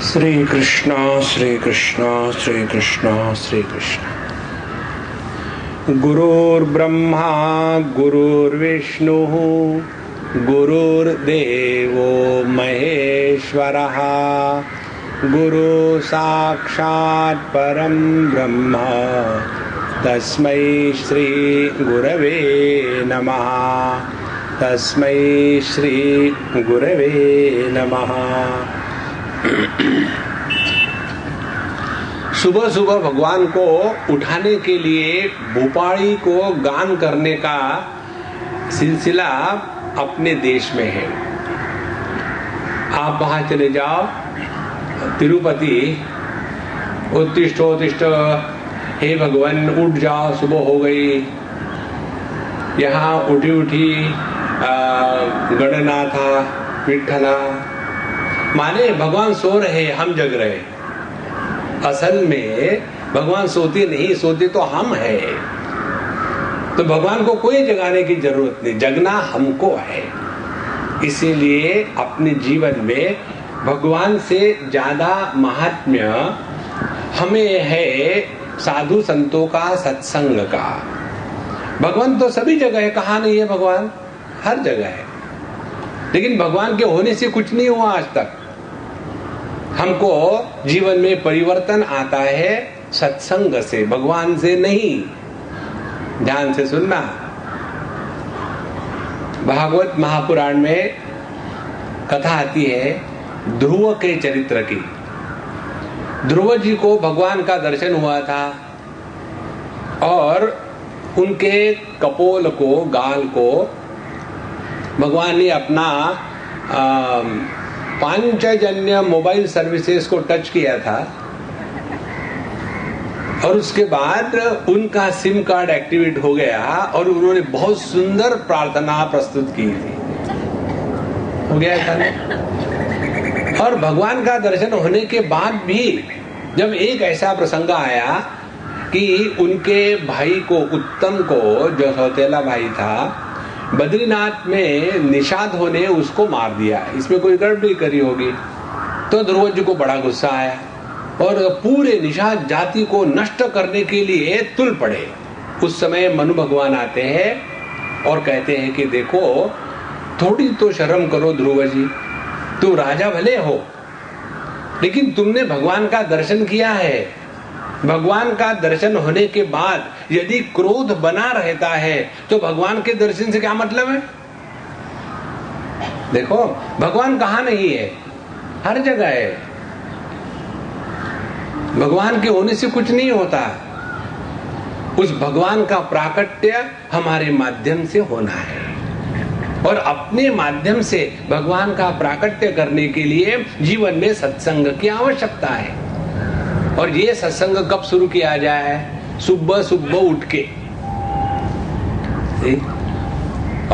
श्री कृष्ण श्री कृष्ण श्री कृष्ण श्री कृष्ण। गुरुर्ब्रह्मा गुरुर्विष्णुः गुरुर्देवो महेश्वरः गुरु साक्षात् परं ब्रह्म तस्मै श्री गुरवे नमः। तस्मै श्री गुरवे नमः। सुबह सुबह भगवान को उठाने के लिए भूपाली को गान करने का सिलसिला अपने देश में है। आप वहां चले जाओ, तिरुपति, उत्तिष्ठ उत्तिष्ठ, हे भगवान उठ जाओ, सुबह हो गई। यहाँ उठी उठी गणनाथा विठला, माने भगवान सो रहे, हम जग रहे। असल में भगवान सोते नहीं, सोते तो हम हैं। तो भगवान को कोई जगाने की जरूरत नहीं, जगना हमको है। इसीलिए अपने जीवन में भगवान से ज्यादा महात्म्य हमें है साधु संतों का, सत्संग का। भगवान तो सभी जगह है, कहाँ नहीं है भगवान? हर जगह है। लेकिन भगवान के होने से कुछ नहीं हुआ आज तक। हमको जीवन में परिवर्तन आता है सत्संग से, भगवान से नहीं। ध्यान से सुनना। भागवत महापुराण में कथा आती है ध्रुव के चरित्र की। ध्रुव जी को भगवान का दर्शन हुआ था और उनके कपोल को, गाल को भगवान ने अपना पांचजन्य मोबाइल सर्विसेज को टच किया था और उसके बाद उनका सिम कार्ड एक्टिवेट हो गया और उन्होंने बहुत सुंदर प्रार्थना प्रस्तुत की थी। हो गया था ना? और भगवान का दर्शन होने के बाद भी जब एक ऐसा प्रसंग आया कि उनके भाई को, उत्तम को, जो सौतेला भाई था, बद्रीनाथ में निषाद होने उसको मार दिया, इसमें कोई गड़बड़ी करी होगी। तो ध्रुव जी को बड़ा गुस्सा आया और पूरे निषाद जाति को नष्ट करने के लिए तुल पड़े। उस समय मनु भगवान आते हैं और कहते हैं कि देखो, थोड़ी तो शर्म करो ध्रुव जी, तुम राजा भले हो लेकिन तुमने भगवान का दर्शन किया है। भगवान का दर्शन होने के बाद यदि क्रोध बना रहता है तो भगवान के दर्शन से क्या मतलब है? देखो, भगवान कहाँ नहीं है? हर जगह है। भगवान के होने से कुछ नहीं होता। उस भगवान का प्राकट्य हमारे माध्यम से होना है और अपने माध्यम से भगवान का प्राकट्य करने के लिए जीवन में सत्संग की आवश्यकता है। और ये सत्संग कब शुरू किया जाए? सुबह सुबह उठ के।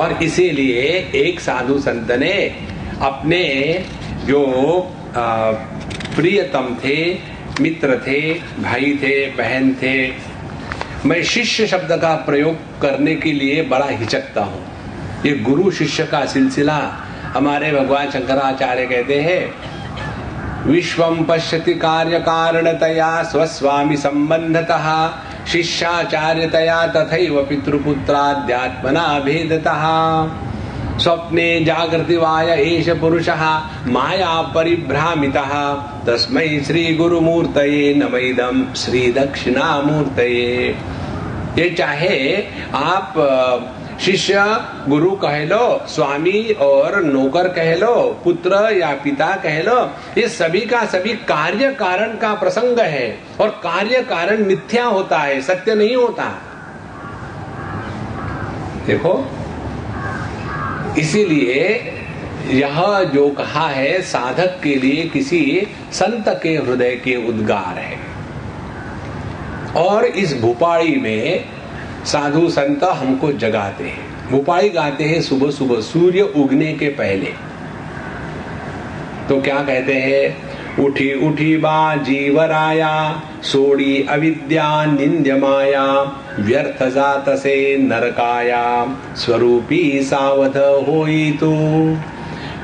और इसीलिए एक साधु संत ने अपने जो प्रियतम थे, मित्र थे, भाई थे, बहन थे, मैं शिष्य शब्द का प्रयोग करने के लिए बड़ा हिचकता हूँ। ये गुरु शिष्य का सिलसिला हमारे भगवान शंकराचार्य कहते हैं, विश्वं पश्यति कार्य कारणतया स्वस्वामी संबंधतः शिष्याचार्यतया तथैव पितृपुत्राध्यात्मना भेदतः स्वप्ने जागृति वाय एष पुरुषः माया परिभ्रामितः तस्मै श्री गुरुमूर्तये नमैदं श्री दक्षिणामूर्तये। ये चाहे आप शिष्य गुरु कह लो, स्वामी और नौकर कह लो, पुत्र या पिता कह लो, ये सभी का सभी कार्य कारण का प्रसंग है और कार्य कारण मिथ्या होता है, सत्य नहीं होता। देखो, इसीलिए यह जो कहा है साधक के लिए किसी संत के हृदय के उद्गार है। और इस भूपाली में साधु संत हमको जगाते हैं। भूपाली गाते हैं सुबह सुबह सूर्य उगने के पहले। तो क्या कहते हैं? उठी उठी बा जीवराया सोड़ी अविद्या निंद्य माया व्यर्थ जात से नरकाया स्वरूपी सावध होई तो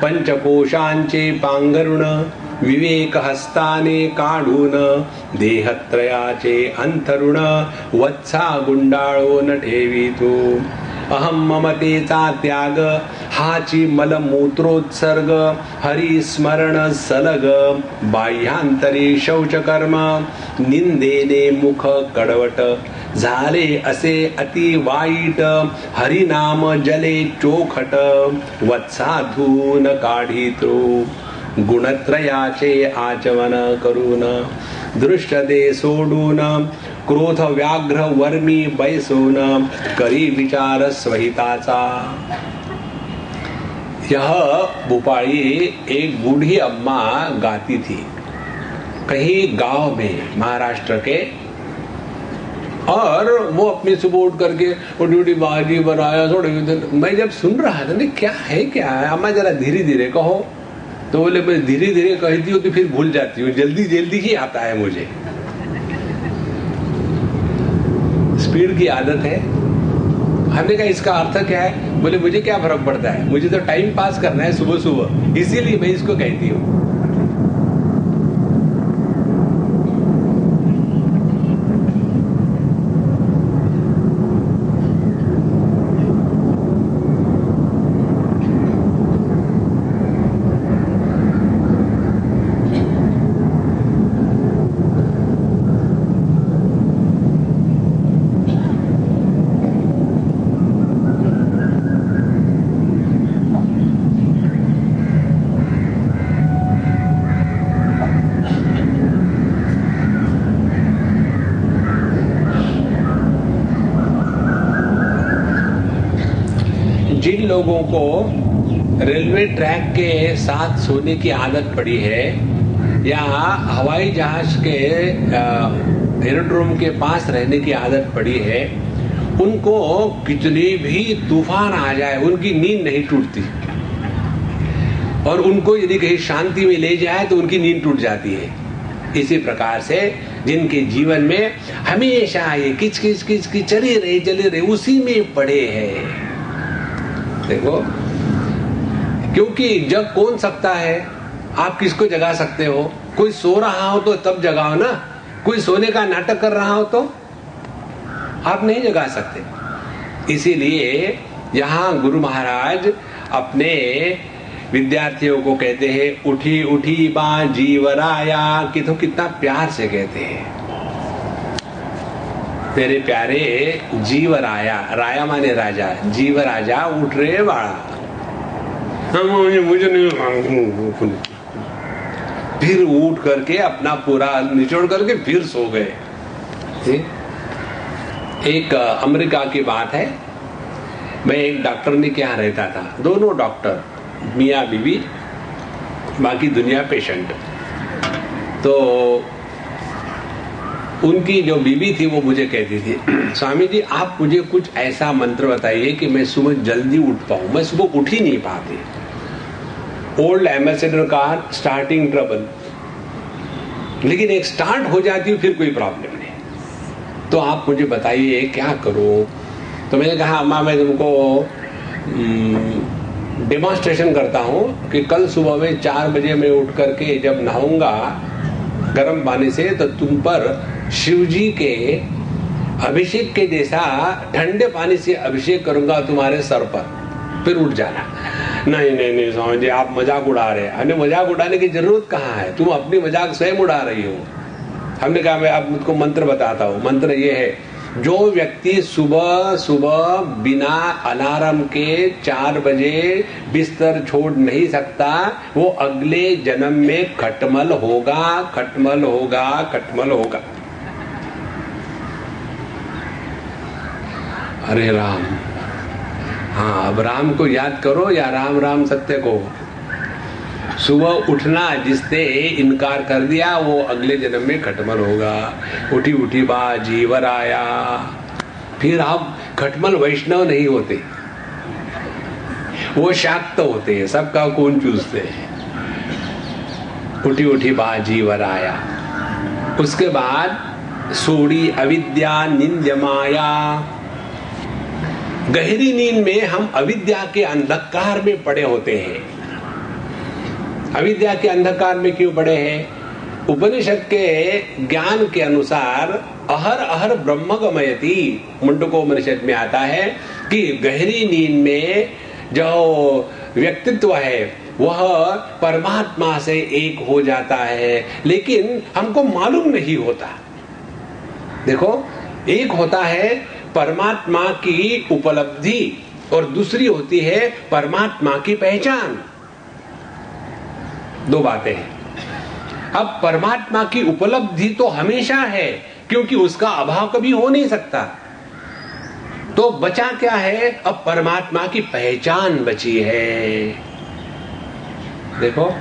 पंचकोशांचे पांगरुण विवेक हस्ताने काढून देहत्रयाचे अंतरुण वत्सा गुंडाळो न ठेवितो अहम ममतेचा त्याग हाची मलमूत्रोत्सर्ग हरिस्मरण सलग बाह्यांतरी शौचकर्म निंदेने मुख कडवट झाले असे अति वाईट हरिनाम जले चोखट वत्साधून काढितो गुणत्रयाचे आचमन करून दृष्टते सोडून क्रोध व्याघ्र वर्मी बैसून करी विचार स्वहिताचा। यह भोपाली एक बूढ़ी अम्मा गाती थी कहीं गांव में महाराष्ट्र के, और वो अपनी सुबह उठ करके उठी बाजी बनाया थोड़े। मैं जब सुन रहा था ना क्या है अम्मा जरा धीरे धीरे कहो, तो बोले मैं धीरे धीरे कहती हूँ तो फिर भूल जाती हूँ, जल्दी जल्दी ही आता है मुझे, स्पीड की आदत है। हमने कहा इसका अर्थ क्या है? बोले मुझे क्या फर्क पड़ता है, मुझे तो टाइम पास करना है सुबह सुबह, इसीलिए मैं इसको कहती हूँ। जिन लोगों को रेलवे ट्रैक के साथ सोने की आदत पड़ी है या हवाई जहाज के एरोड्रोम के पास रहने की आदत पड़ी है, उनको कितनी भी तूफान आ जाए उनकी नींद नहीं टूटती, और उनको यदि कहीं शांति में ले जाए तो उनकी नींद टूट जाती है। इसी प्रकार से जिनके जीवन में हमेशा ये किच किच किच किच चले रहे उसी में पड़े हैं। देखो, क्योंकि जग कौन सकता है? आप किसको जगा सकते हो? कोई सो रहा हो तो तब जगाओ ना, कोई सोने का नाटक कर रहा हो तो आप नहीं जगा सकते। इसीलिए यहाँ गुरु महाराज अपने विद्यार्थियों को कहते हैं उठी उठी बा जीवराया, कि तो कितना प्यार से कहते हैं, तेरे प्यारे जीवराया, राया माने राजा, जीवराजा उठ रे बाड़ा। मुझे नहीं, फिर उठ करके अपना पूरा निचोड़ करके फिर सो गए। एक अमेरिका की बात है, मैं एक डॉक्टर ने क्या रहता था, दोनों डॉक्टर मियाँ बीवी, बाकी दुनिया पेशेंट। तो उनकी जो बीवी थी वो मुझे कहती थी, स्वामी जी आप मुझे कुछ ऐसा मंत्र बताइए कि मैं सुबह जल्दी उठ पाऊं। मैं सुबह उठ ही नहीं पाती। Old ambassador car starting trouble, लेकिन एक स्टार्ट हो जाती है फिर कोई प्रॉब्लम नहीं। तो आप मुझे बताइए क्या करूं? तो मैंने कहा अम्मा मैं तुमको डेमोन्स्ट्रेशन करता हूं कि कल सुबह में 4 बजे मैं उठ करके जब नहाऊंगा गर्म पानी से, तो तुम पर शिव जी के अभिषेक के जैसा ठंडे पानी से अभिषेक करूंगा तुम्हारे सर पर, फिर उठ जाना। नहीं नहीं नहीं स्वामी जी आप मजाक उड़ा रहे हैं। हमने मजाक उड़ाने की जरूरत कहाँ है, तुम अपनी मजाक स्वयं उड़ा रही हो। हमने कहा मैं अब मुझको मंत्र बताता हूँ। मंत्र ये है, जो व्यक्ति सुबह सुबह बिना अलार्म के 4 बजे बिस्तर छोड़ नहीं सकता, वो अगले जन्म में खटमल होगा, खटमल होगा, खटमल होगा। अरे राम, हाँ अब राम को याद करो या राम राम सत्य को। सुबह उठना जिसने इनकार कर दिया वो अगले जन्म में खटमल होगा। उठी उठी बा जीवर आया। फिर आप खटमल वैष्णव नहीं होते, वो शाक्त होते हैं, सबका खून चूसते हैं। उठी उठी बा जीवर आया। उसके बाद सोड़ी अविद्या निंद्य माया। गहरी नींद में हम अविद्या के अंधकार में पड़े होते हैं। अविद्या के अंधकार में क्यों पड़े हैं? उपनिषद के ज्ञान के अनुसार अहर अहर ब्रह्म गमयति, मुंडकोपनिषद में आता है कि गहरी नींद में जो व्यक्तित्व है वह परमात्मा से एक हो जाता है, लेकिन हमको मालूम नहीं होता। देखो, एक होता है परमात्मा की उपलब्धि और दूसरी होती है परमात्मा की पहचान। दो बातें हैं। अब परमात्मा की उपलब्धि तो हमेशा है, क्योंकि उसका अभाव कभी हो नहीं सकता। तो बचा क्या है? अब परमात्मा की पहचान बची है। देखो,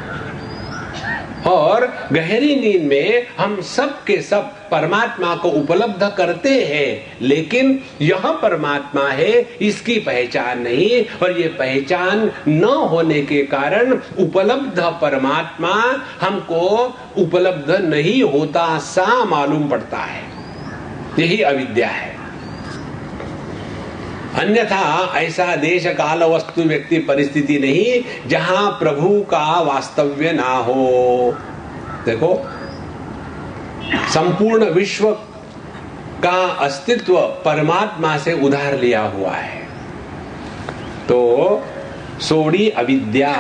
और गहरी नींद में हम सब के सब परमात्मा को उपलब्ध करते हैं, लेकिन यह परमात्मा है, इसकी पहचान नहीं। और ये पहचान न होने के कारण उपलब्ध परमात्मा हमको उपलब्ध नहीं होता सा मालूम पड़ता है। यही अविद्या है। अन्यथा ऐसा देश काल वस्तु व्यक्ति परिस्थिति नहीं जहां प्रभु का वास्तव्य ना हो। देखो, संपूर्ण विश्व का अस्तित्व परमात्मा से उधार लिया हुआ है। तो सोड़ी अविद्या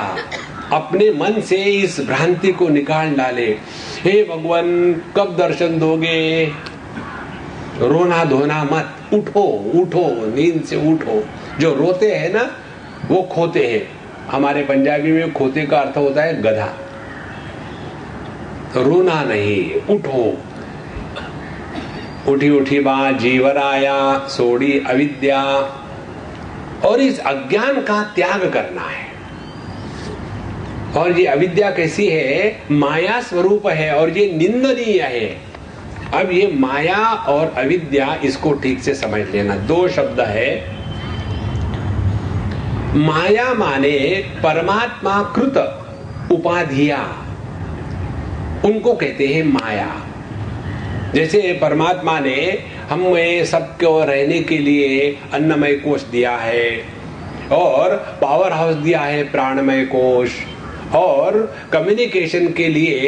अपने मन से इस भ्रांति को निकाल डाले। हे भगवान, कब दर्शन दोगे? रोना धोना मत, उठो उठो, नींद से उठो। जो रोते हैं ना वो खोते हैं। हमारे पंजाबी में खोते का अर्थ होता है गधा। रोना नहीं, उठो। उठी उठी बात जीवर आया, सोड़ी अविद्या। और इस अज्ञान का त्याग करना है। और ये अविद्या कैसी है? माया स्वरूप है और ये निंदनीय है। अब ये माया और अविद्या, इसको ठीक से समझ लेना। दो शब्द है। माया माने परमात्मा कृत उपाधियां, उनको कहते हैं माया। जैसे परमात्मा ने हमें सबको रहने के लिए अन्नमय कोश दिया है, और पावर हाउस दिया है प्राणमय कोश, और कम्युनिकेशन के लिए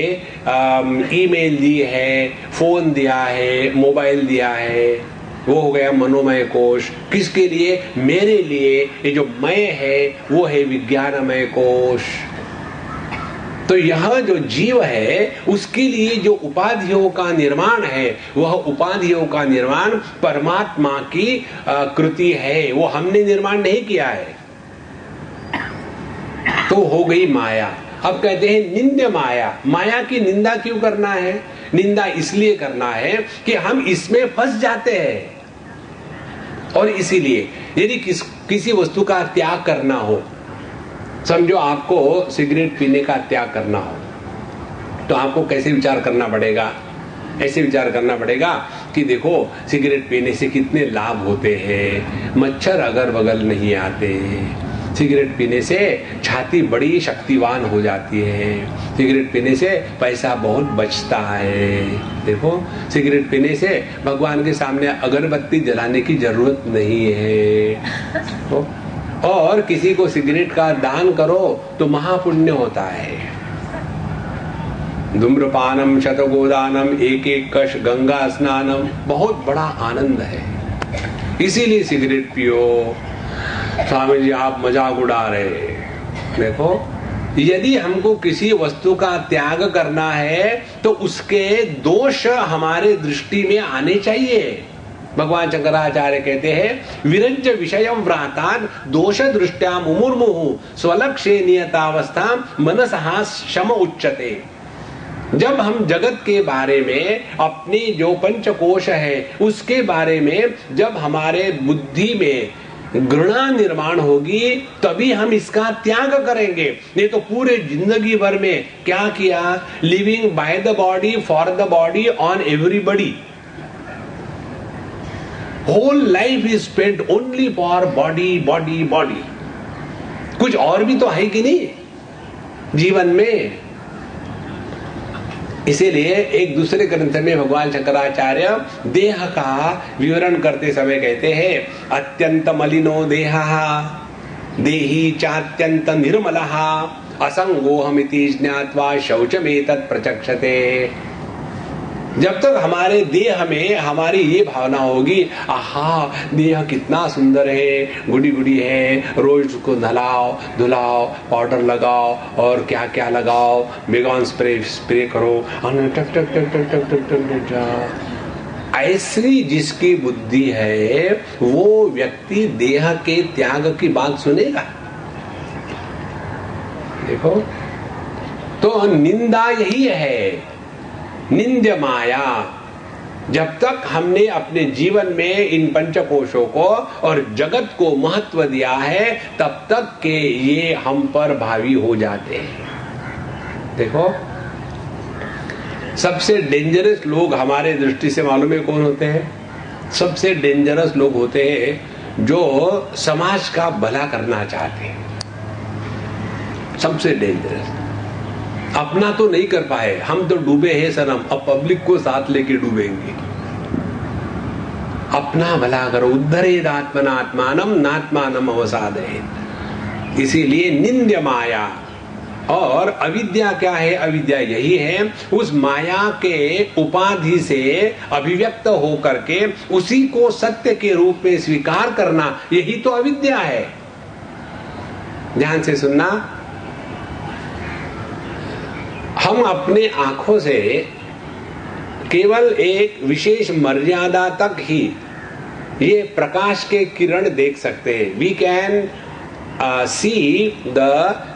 ईमेल दी है, फोन दिया है, मोबाइल दिया है, वो हो गया मनोमय कोश। किसके लिए? मेरे लिए। ये जो मैं है वो है विज्ञानमय कोश। तो यह जो जीव है उसके लिए जो उपाधियों का निर्माण है, वह उपाधियों का निर्माण परमात्मा की कृति है, वो हमने निर्माण नहीं किया है। तो हो गई माया। अब कहते हैं निंद्य माया। माया की निंदा क्यों करना है? निंदा इसलिए करना है कि हम इसमें फंस जाते हैं। और इसीलिए यदि किसी वस्तु का त्याग करना हो, समझो आपको सिगरेट पीने का त्याग करना हो, तो आपको कैसे विचार करना पड़ेगा? ऐसे विचार करना पड़ेगा कि देखो, सिगरेट पीने से कितने लाभ होते हैं। मच्छर अगल बगल नहीं आते, सिगरेट पीने से छाती बड़ी शक्तिवान हो जाती है, सिगरेट पीने से पैसा बहुत बचता है। देखो, सिगरेट पीने से भगवान के सामने अगरबत्ती जलाने की जरूरत नहीं है। और किसी को सिगरेट का दान करो तो महापुण्य होता है। धूम्रपानम शतगोदानम एक एक कश गंगा स्नानम, बहुत बड़ा आनंद है। इसीलिए सिगरेट पियो। स्वामी जी आप मजाक उड़ा रहे। देखो, यदि हमको किसी वस्तु का त्याग करना है तो उसके दोष हमारे दृष्टि में आने चाहिए। भगवान शंकराचार्य कहते हैं विरज्य विषयम व्रातान दोष दृष्टया मुमुर्मुहु स्वलक्ष्ये नियतावस्था मनसहा शम उच्यते। जब हम जगत के बारे में, अपनी जो पंचकोश है उसके बारे में जब हमारे बुद्धि में घृणा निर्माण होगी, तभी हम इसका त्याग करेंगे। नहीं तो पूरे जिंदगी भर में क्या किया? Living by the body for the body on everybody. Whole life is spent only for body body body. कुछ और भी तो है कि नहीं जीवन में। इसीलिए एक दूसरे ग्रंथ में भगवान शंकराचार्य देह का विवरण करते समय कहते हैं अत्यंत मलिनो देहा देही चात्यंत निर्मलः असंगोहमिति ज्ञात्वा शौचमेतत् प्रचक्षते। जब तक हमारे देह में हमारी ये भावना होगी, आहा देह कितना सुंदर है, गुडी गुडी है, रोज उसको नहलाओ धुलाओ, पाउडर लगाओ और क्या क्या लगाओ, बेगॉन स्प्रे करो, टक टक टक टक टक टक टक टक। ऐसी जिसकी बुद्धि है वो व्यक्ति देह के त्याग की बात सुनेगा। देखो तो निंदा यही है, निंद्य माया। जब तक हमने अपने जीवन में इन पंचकोशों को और जगत को महत्व दिया है तब तक के ये हम पर भावी हो जाते हैं। देखो सबसे डेंजरस लोग हमारे दृष्टि से मालूम है कौन होते हैं? सबसे डेंजरस लोग होते हैं जो समाज का भला करना चाहते हैं। सबसे डेंजरस, अपना तो नहीं कर पाए, हम तो डूबे हैं सनम, अब पब्लिक को साथ लेके डूबेंगे। अपना भला करो, उद्धरेद आत्मनात्मानम नात्मानम अवसादयेत्। इसीलिए निंद्य माया। और अविद्या क्या है? अविद्या यही है, उस माया के उपाधि से अभिव्यक्त होकर के उसी को सत्य के रूप में स्वीकार करना, यही तो अविद्या है। ध्यान से सुनना, हम अपने आंखों से केवल एक विशेष मर्यादा तक ही ये प्रकाश के किरण देख सकते हैं। We can see the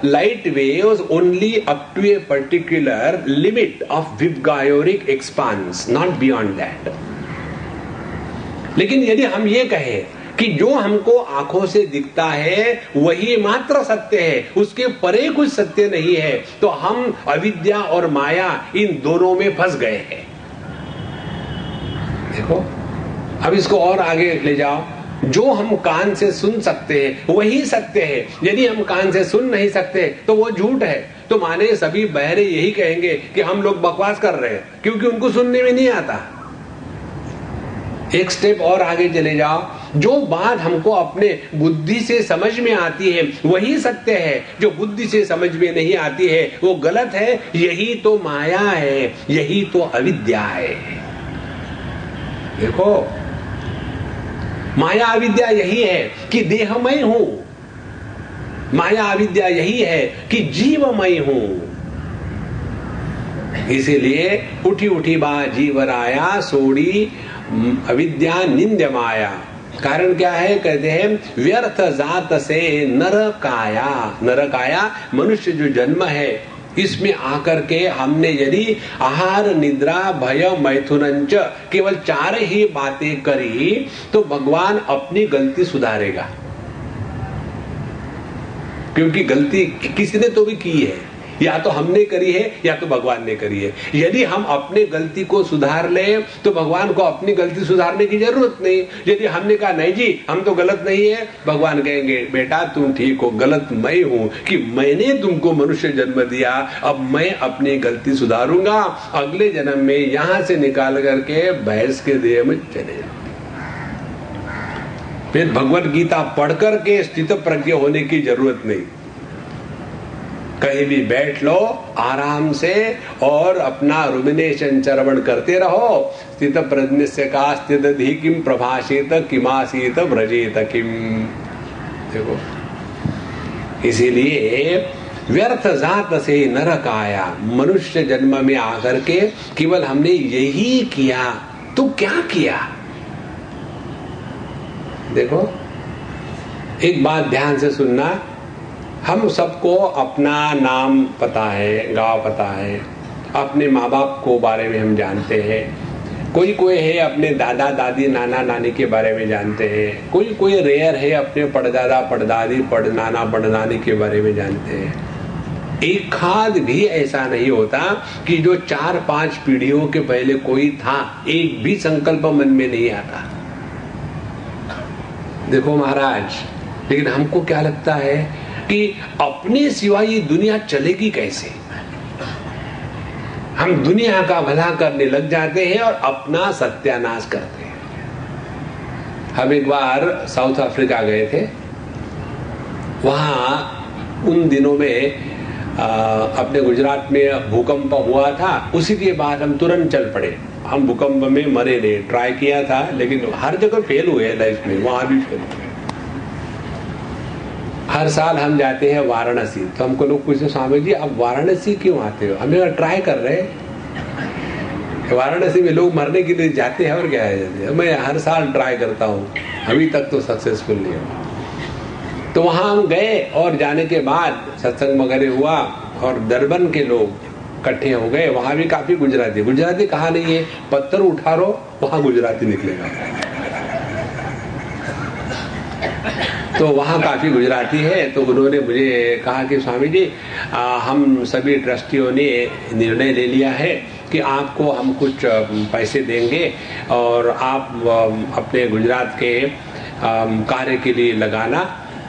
light waves only up to a particular limit of Vyavgayoric expanse, not beyond that. लेकिन यदि हम ये कहें कि जो हमको आंखों से दिखता है वही मात्र सत्य है, उसके परे कुछ सत्य नहीं है, तो हम अविद्या और माया इन दोनों में फंस गए हैं। देखो अब इसको और आगे ले जाओ। जो हम कान से सुन सकते हैं वही सत्य है, यदि हम कान से सुन नहीं सकते तो वो झूठ है। तो माने सभी बहरे यही कहेंगे कि हम लोग बकवास कर रहे हैं, क्योंकि उनको सुनने में नहीं आता। एक स्टेप और आगे चले जाओ, जो बात हमको अपने बुद्धि से समझ में आती है वही सत्य है, जो बुद्धि से समझ में नहीं आती है वो गलत है। यही तो माया है, यही तो अविद्या है। देखो माया अविद्या यही है कि देहमय हूं, माया अविद्या यही है कि जीवमय हूं। इसीलिए उठी उठी बा जीवराया सोड़ी अविद्या निंद्य माया। कारण क्या है? कहते हैं व्यर्थ जात से नरकाया। नरकाया मनुष्य जो जन्म है इसमें आकर के हमने यदि आहार निद्रा भय मैथुनंच केवल 4 ही बातें करी तो भगवान अपनी गलती सुधारेगा, क्योंकि गलती किसी ने तो भी की है, या तो हमने करी है या तो भगवान ने करी है। यदि हम अपने गलती को सुधार ले तो भगवान को अपनी गलती सुधारने की जरूरत नहीं। यदि हमने कहा नहीं जी हम तो गलत नहीं है, भगवान कहेंगे बेटा तुम ठीक हो, गलत मैं हूं कि मैंने तुमको मनुष्य जन्म दिया, अब मैं अपनी गलती सुधारूंगा, अगले जन्म में यहां से निकाल करके भैंस के देह में चले जाओ। फिर भगवत गीता पढ़ करके स्थित प्रज्ञ होने की जरूरत नहीं, कहीं भी बैठ लो आराम से और अपना रुमिनेशन श्रवण करते रहो। स्थित प्रज्ञ से का स्थित धी किम प्रभाषेत किमासीत व्रजेत किम। देखो इसीलिए व्यर्थ जात से नरक आया, मनुष्य जन्म में आकर के केवल हमने यही किया। तो क्या किया? देखो एक बात ध्यान से सुनना, हम सबको अपना नाम पता है, गांव पता है, अपने माँ बाप को बारे में हम जानते हैं, कोई कोई है अपने दादा दादी नाना नानी के बारे में जानते हैं, कोई कोई रेयर है अपने पड़दादा पड़दादी पड़नाना पड़नानी के बारे में जानते हैं। एक खाद भी ऐसा नहीं होता कि जो 4-5 पीढ़ियों के पहले कोई था, एक भी संकल्प मन में नहीं आता। देखो महाराज, लेकिन हमको क्या लगता है कि अपने सिवा ये दुनिया चलेगी कैसे? हम दुनिया का भला करने लग जाते हैं और अपना सत्यानाश करते हैं। हम एक बार साउथ अफ्रीका गए थे, वहां उन दिनों में अपने गुजरात में भूकंप हुआ था, उसी के बाद हम तुरंत चल पड़े। हम भूकंप में मरे नहीं, ट्राई किया था लेकिन हर जगह फेल हुए लाइफ में, वहां भी फेल हुए। हर साल हम जाते हैं वाराणसी, तो हमको लोग पूछते स्वामी जी आप वाराणसी क्यों आते हो? हमने कहा ट्राई कर रहे हैं। वाराणसी में लोग मरने के लिए जाते हैं और क्या है, मैं हर साल ट्राई करता हूँ, अभी तक तो सक्सेसफुल नहीं हुआ। तो वहां हम गए और जाने के बाद सत्संग वगैरह हुआ और दरबन के लोग इकट्ठे हो गए। वहां भी काफी गुजराती, गुजराती कहा नहीं है, पत्थर उठा रो वहां गुजराती निकलेगा। तो वहाँ काफी गुजराती है। तो उन्होंने मुझे कहा कि स्वामी जी हम सभी ट्रस्टियों ने निर्णय ले लिया है कि आपको हम कुछ पैसे देंगे और आप अपने गुजरात के कार्य के लिए लगाना।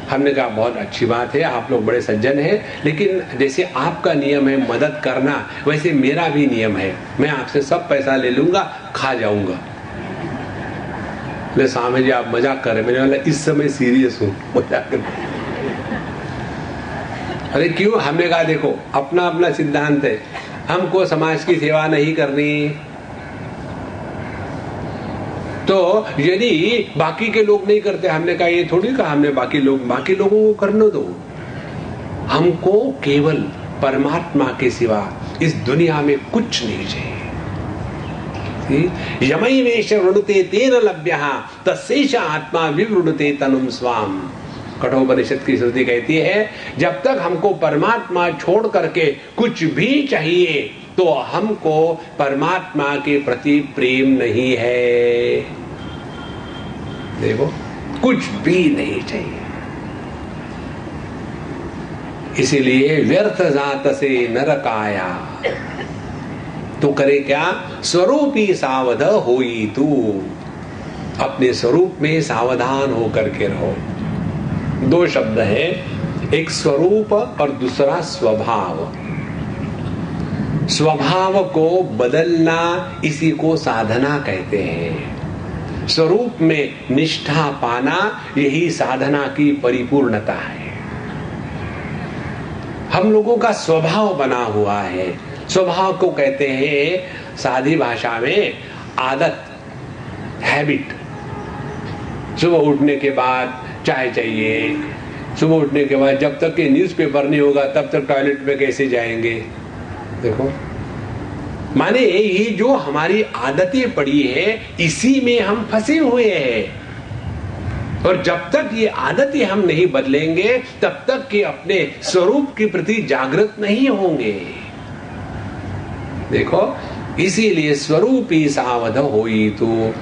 हमने कहा बहुत अच्छी बात है, आप लोग बड़े सज्जन हैं, लेकिन जैसे आपका नियम है मदद करना, वैसे मेरा भी नियम है, मैं आपसे सब पैसा ले लूंगा, खा जाऊंगा। स्वामी जी आप मजाक कर रहे, मैंने बोला इस समय सीरियस हूं, मजाक कर। अरे क्यों? हमने कहा देखो अपना अपना सिद्धांत है, हमको समाज की सेवा नहीं करनी, तो यदि बाकी के लोग नहीं करते, हमने कहा ये थोड़ी कहा हमने बाकी लोगों को करने दो, हमको केवल परमात्मा के सिवा इस दुनिया में कुछ नहीं चाहिए। यमई वेश वृणुते तेन लभ्यः तस्यैष आत्मा विवृणुते तनुम स्वाम। कठोपनिषद की श्रुति कहती है जब तक हमको परमात्मा छोड़ करके कुछ भी चाहिए तो हमको परमात्मा के प्रति प्रेम नहीं है। देखो कुछ भी नहीं चाहिए, इसीलिए व्यर्थ जात से नरकाया। तो करे क्या? स्वरूपी सावध होई तू, अपने स्वरूप में सावधान होकर के रहो। दो शब्द है, एक स्वरूप और दूसरा स्वभाव। स्वभाव को बदलना इसी को साधना कहते हैं। स्वरूप में निष्ठा पाना यही साधना की परिपूर्णता है। हम लोगों का स्वभाव बना हुआ है, स्वभाव को कहते हैं सादी भाषा में आदत, हैबिट। सुबह उठने के बाद चाय चाहिए, सुबह उठने के बाद जब तक कि न्यूज़पेपर नहीं होगा तब तक टॉयलेट में कैसे जाएंगे। देखो माने ये जो हमारी आदतें पड़ी है इसी में हम फंसे हुए हैं, और जब तक ये आदतें हम नहीं बदलेंगे तब तक कि अपने स्वरूप के प्रति जागृत नहीं होंगे। देखो इसीलिए स्वरूपी सावध होई तू,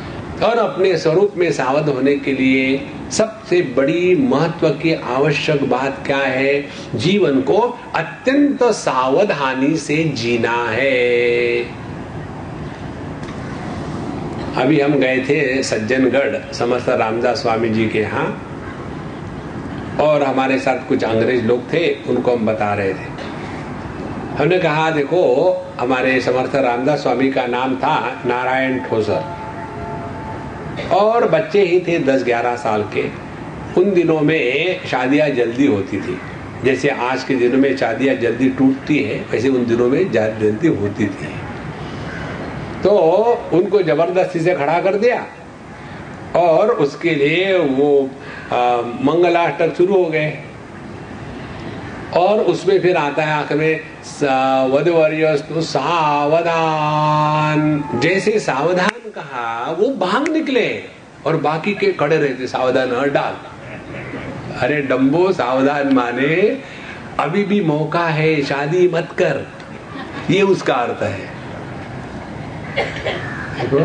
और अपने स्वरूप में सावध होने के लिए सबसे बड़ी महत्व की आवश्यक बात क्या है? जीवन को अत्यंत सावधानी से जीना है। अभी हम गए थे सज्जनगढ़ समर्थ रामदास स्वामी जी के यहाँ, और हमारे साथ कुछ अंग्रेज लोग थे, उनको हम बता रहे थे। हमने कहा देखो हमारे समर्थ रामदास स्वामी का नाम था नारायण ठोसर, और बच्चे ही थे 10-11 साल के। उन दिनों में शादियां जल्दी होती थी, जैसे आज के दिनों में शादियां जल्दी टूटती है वैसे उन दिनों में जल्दी होती थी। तो उनको जबरदस्ती से खड़ा कर दिया और उसके लिए वो मंगलाष्टक शुरू हो गए, और उसमें फिर आता है आखिर में वधवर्यस्तु सावधान। जैसे सावधान कहा वो भाग निकले और बाकी के खड़े रहते, सावधान और डाल। अरे डम्बो, सावधान माने अभी भी मौका है, शादी मत कर, ये उसका अर्थ है। देखो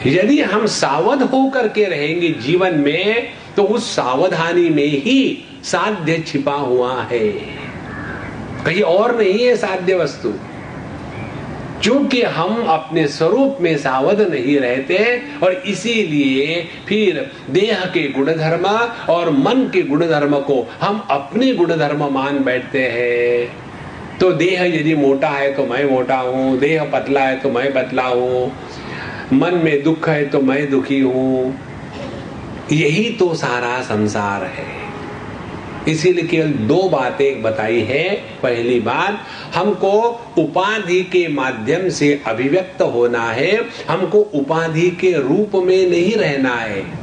यदि हम सावध होकर के रहेंगे जीवन में तो उस सावधानी में ही साध्य छिपा हुआ है, कहीं और नहीं है साध्य वस्तु। क्योंकि हम अपने स्वरूप में सावध नहीं रहते, और इसीलिए फिर देह के गुणधर्म और मन के गुणधर्म को हम अपने गुणधर्म मान बैठते हैं। तो देह यदि मोटा है तो मैं मोटा हूं, देह पतला है तो मैं पतला हूं, मन में दुख है तो मैं दुखी हूं। यही तो सारा संसार है। इसीलिए केवल दो बातें बताई है। पहली बात, हमको उपाधि के माध्यम से अभिव्यक्त होना है, हमको उपाधि के रूप में नहीं रहना है।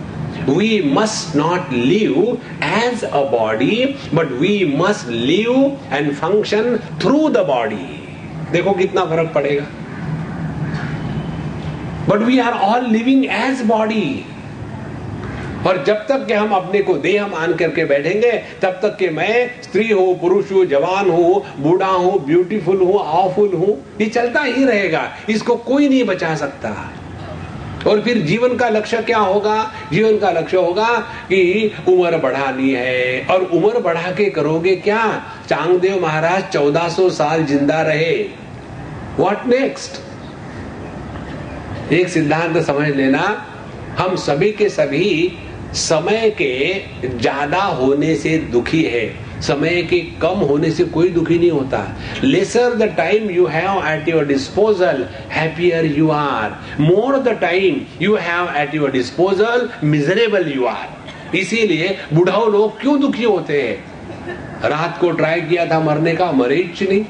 We must not live as a body, but we must live and function through the body. देखो कितना फर्क पड़ेगा। But we are all living as body. और जब तक कि हम अपने को देह मान करके बैठेंगे, तब तक कि मैं स्त्री हूं, पुरुष हूं, जवान हूं, बूढ़ा हूं, ब्यूटीफुल हूं, आवफुल हूं, ये चलता ही रहेगा। इसको कोई नहीं बचा सकता। और फिर जीवन का लक्ष्य क्या होगा? जीवन का लक्ष्य होगा कि उम्र बढ़ानी है। और उम्र बढ़ा के करोगे क्या? चांगदेव महाराज 1400 साल जिंदा रहे। What next? एक सिद्धांत समझ लेना, हम सभी के सभी समय के ज्यादा होने से दुखी है, समय के कम होने से कोई दुखी नहीं होता। Lesser the time you have at your disposal, happier you are. More the time you have at your disposal, miserable you are. इसीलिए बुढ़ाओ लोग क्यों दुखी होते हैं? रात को ट्राई किया था मरने का, मरे ही नहीं।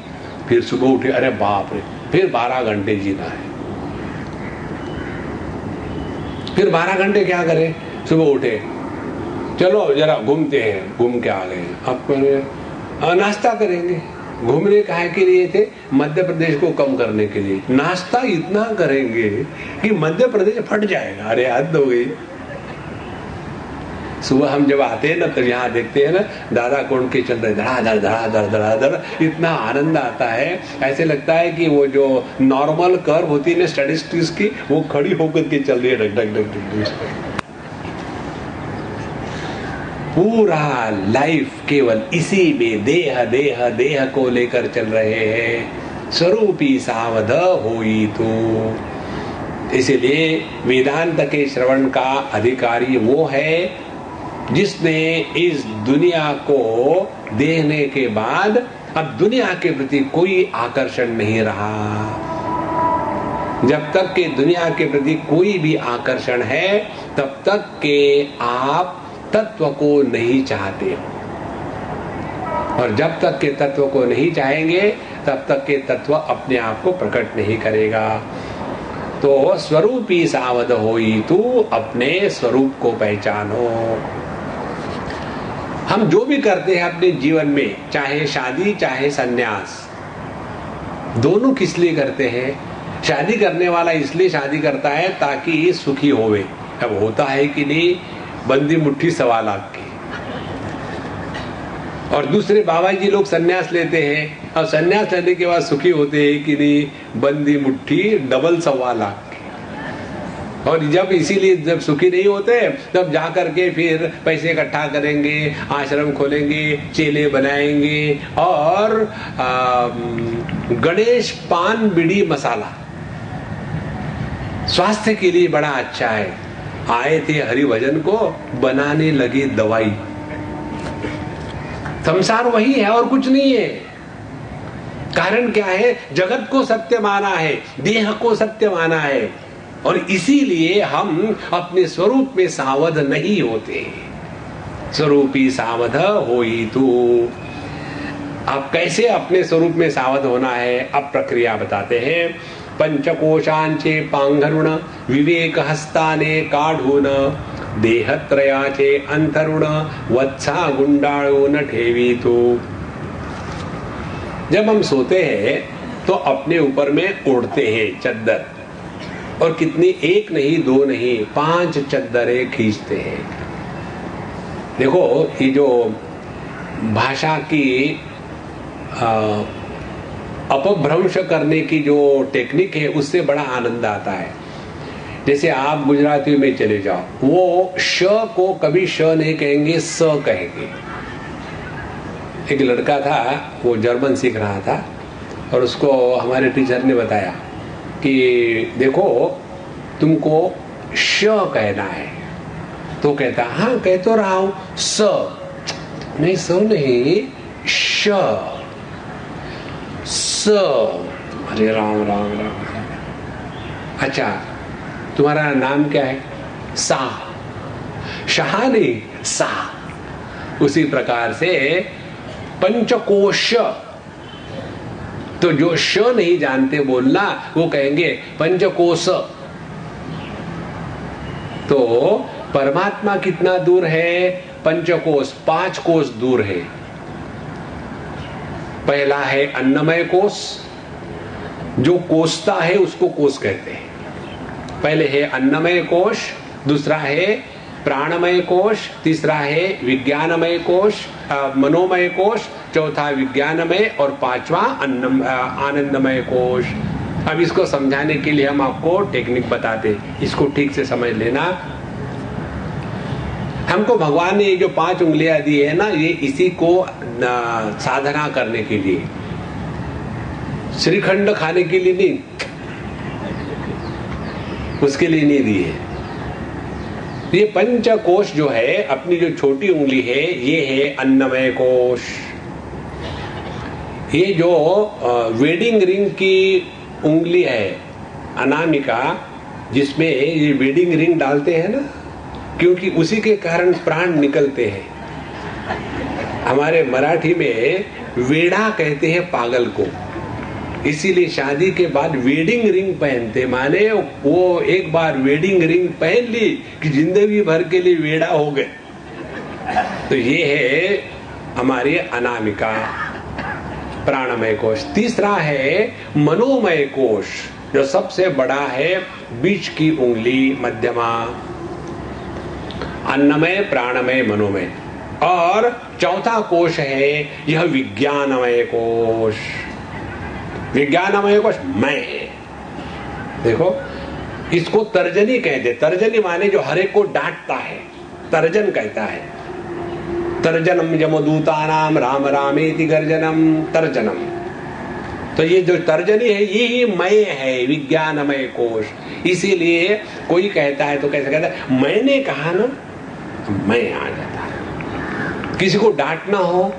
फिर सुबह उठे, अरे बाप रे, फिर 12 घंटे जीना है। फिर 12 घंटे क्या करें? सुबह उठे, चलो जरा घूमते हैं, घूम के आ गए। अब नाश्ता करेंगे। घूमने काहे के लिए थे? मध्य प्रदेश को कम करने के लिए। नाश्ता इतना करेंगे कि मध्य प्रदेश फट जाएगा। अरे हद हो गई। सुबह हम जब आते हैं ना, तो यहाँ देखते हैं ना, दादा कुंड के चल रहे, धड़ाधड़ धड़ाधड़ धड़ाधड़, इतना आनंद आता है। ऐसे लगता है कि वो जो नॉर्मल कर्व होती है ना स्टैटिस्टिक्स की, वो खड़ी होकर के चल रही है, डग डग डग डग। पूरा लाइफ केवल इसी में देह देह देह को लेकर चल रहे हैं। स्वरूपी सावध होई तो। इसीलिए वेदांत के श्रवण का अधिकारी वो है जिसने इस दुनिया को देखने के बाद अब दुनिया के प्रति कोई आकर्षण नहीं रहा। जब तक के दुनिया के प्रति कोई भी आकर्षण है, तब तक के आप तत्व को नहीं चाहते हो। और जब तक के तत्व को नहीं चाहेंगे, तब तक के तत्व अपने आप को प्रकट नहीं करेगा। तो स्वरूपी सावध होई तू, अपने स्वरूप को पहचानो। हम जो भी करते हैं अपने जीवन में, चाहे शादी चाहे सन्यास, दोनों किस लिए करते हैं? शादी करने वाला इसलिए शादी करता है ताकि सुखी होवे। अब होता है कि नहीं? बंदी मुट्ठी 1.25 लाख की। और दूसरे बाबा जी लोग सन्यास लेते हैं, और सन्यास लेने के बाद सुखी होते हैं कि नहीं? बंदी मुट्ठी डबल 1.25 लाख। और जब इसीलिए जब सुखी नहीं होते, तब जाकर के फिर पैसे इकट्ठा करेंगे, आश्रम खोलेंगे, चेले बनाएंगे, और गणेश पान बीड़ी मसाला स्वास्थ्य के लिए बड़ा अच्छा है। आए थे हरि भजन को, बनाने लगे दवाई। संसार वही है और कुछ नहीं है। कारण क्या है? जगत को सत्य माना है, देह को सत्य माना है, और इसीलिए हम अपने स्वरूप में सावध नहीं होते। स्वरूपी सावध होई तू। अब कैसे अपने स्वरूप में सावध होना है? अब प्रक्रिया बताते हैं। पंचकोशांचे पांघरुण, विवेक हस्ताने काढून, देहत्रयाचे अंतरुण, वत्सा गुंडाळून ठेवी तू। जब हम सोते हैं तो अपने ऊपर में ओढ़ते हैं चद्दर, और कितनी, एक नहीं, 2 नहीं, 5 चद्दरें खींचते हैं। देखो, ये जो भाषा की अपभ्रंश करने की जो टेक्निक है, उससे बड़ा आनंद आता है। जैसे आप गुजराती में चले जाओ, वो श को कभी श नहीं कहेंगे, स कहेंगे। एक लड़का था, वो जर्मन सीख रहा था, और उसको हमारे टीचर ने बताया कि देखो, तुमको श कहना है। तो कहता, हाँ कह तो रहा हूं, स नहीं, स नहीं, श स। अरे राम राम राम। अच्छा, तुम्हारा नाम क्या है? सा। शाह नहीं, सा। उसी प्रकार से पंचकोश, तो जो श नहीं जानते बोलना वो कहेंगे पंचकोश। तो परमात्मा कितना दूर है? पंचकोश, 5 कोश दूर है। पहला है अन्नमय कोश, जो कोसता है उसको कोश कहते हैं। पहले है अन्नमय कोश, दूसरा है प्राणमय कोश, तीसरा है विज्ञानमय कोश, मनोमय कोश, चौथा विज्ञानमय और पांचवा आनंदमय कोश। अब इसको समझाने के लिए हम आपको टेक्निक बताते, इसको ठीक से समझ लेना। हमको भगवान ने ये जो 5 उंगलियां दी है ना, ये इसी को साधना करने के लिए, श्रीखंड खाने के लिए नहीं, उसके लिए नहीं दी है। ये पंचकोश जो है, अपनी जो छोटी उंगली है, ये है अन्नमय कोश। ये जो वेडिंग रिंग की उंगली है अनामिका, जिसमें ये वेडिंग रिंग डालते हैं ना, क्योंकि उसी के कारण प्राण निकलते हैं। हमारे मराठी में वेड़ा कहते हैं पागल को, इसीलिए शादी के बाद वेडिंग रिंग पहनते, माने वो एक बार वेडिंग रिंग पहन ली कि जिंदगी भर के लिए वेड़ा हो गए। तो ये है हमारी अनामिका, प्राणमय कोश। तीसरा है मनोमय कोश, जो सबसे बड़ा है, बीच की उंगली मध्यमा, अन्नमय, प्राणमय, मनोमय। और चौथा कोश है यह विज्ञानमय कोश। विज्ञानमय कोश मैं, देखो इसको तर्जनी कहते। तर्जनी माने जो हरे को डांटता है, तर्जन कहता है। तर्जनम यमदूतानाम राम रामेति गर्जनम तर्जनम। तो ये जो तर्जनी है यही मैं है, विज्ञानमय कोश। इसीलिए कोई कहता है तो कैसे कहता है, मैंने कहा ना, मैं आ जाता है। किसी को डांटना हो,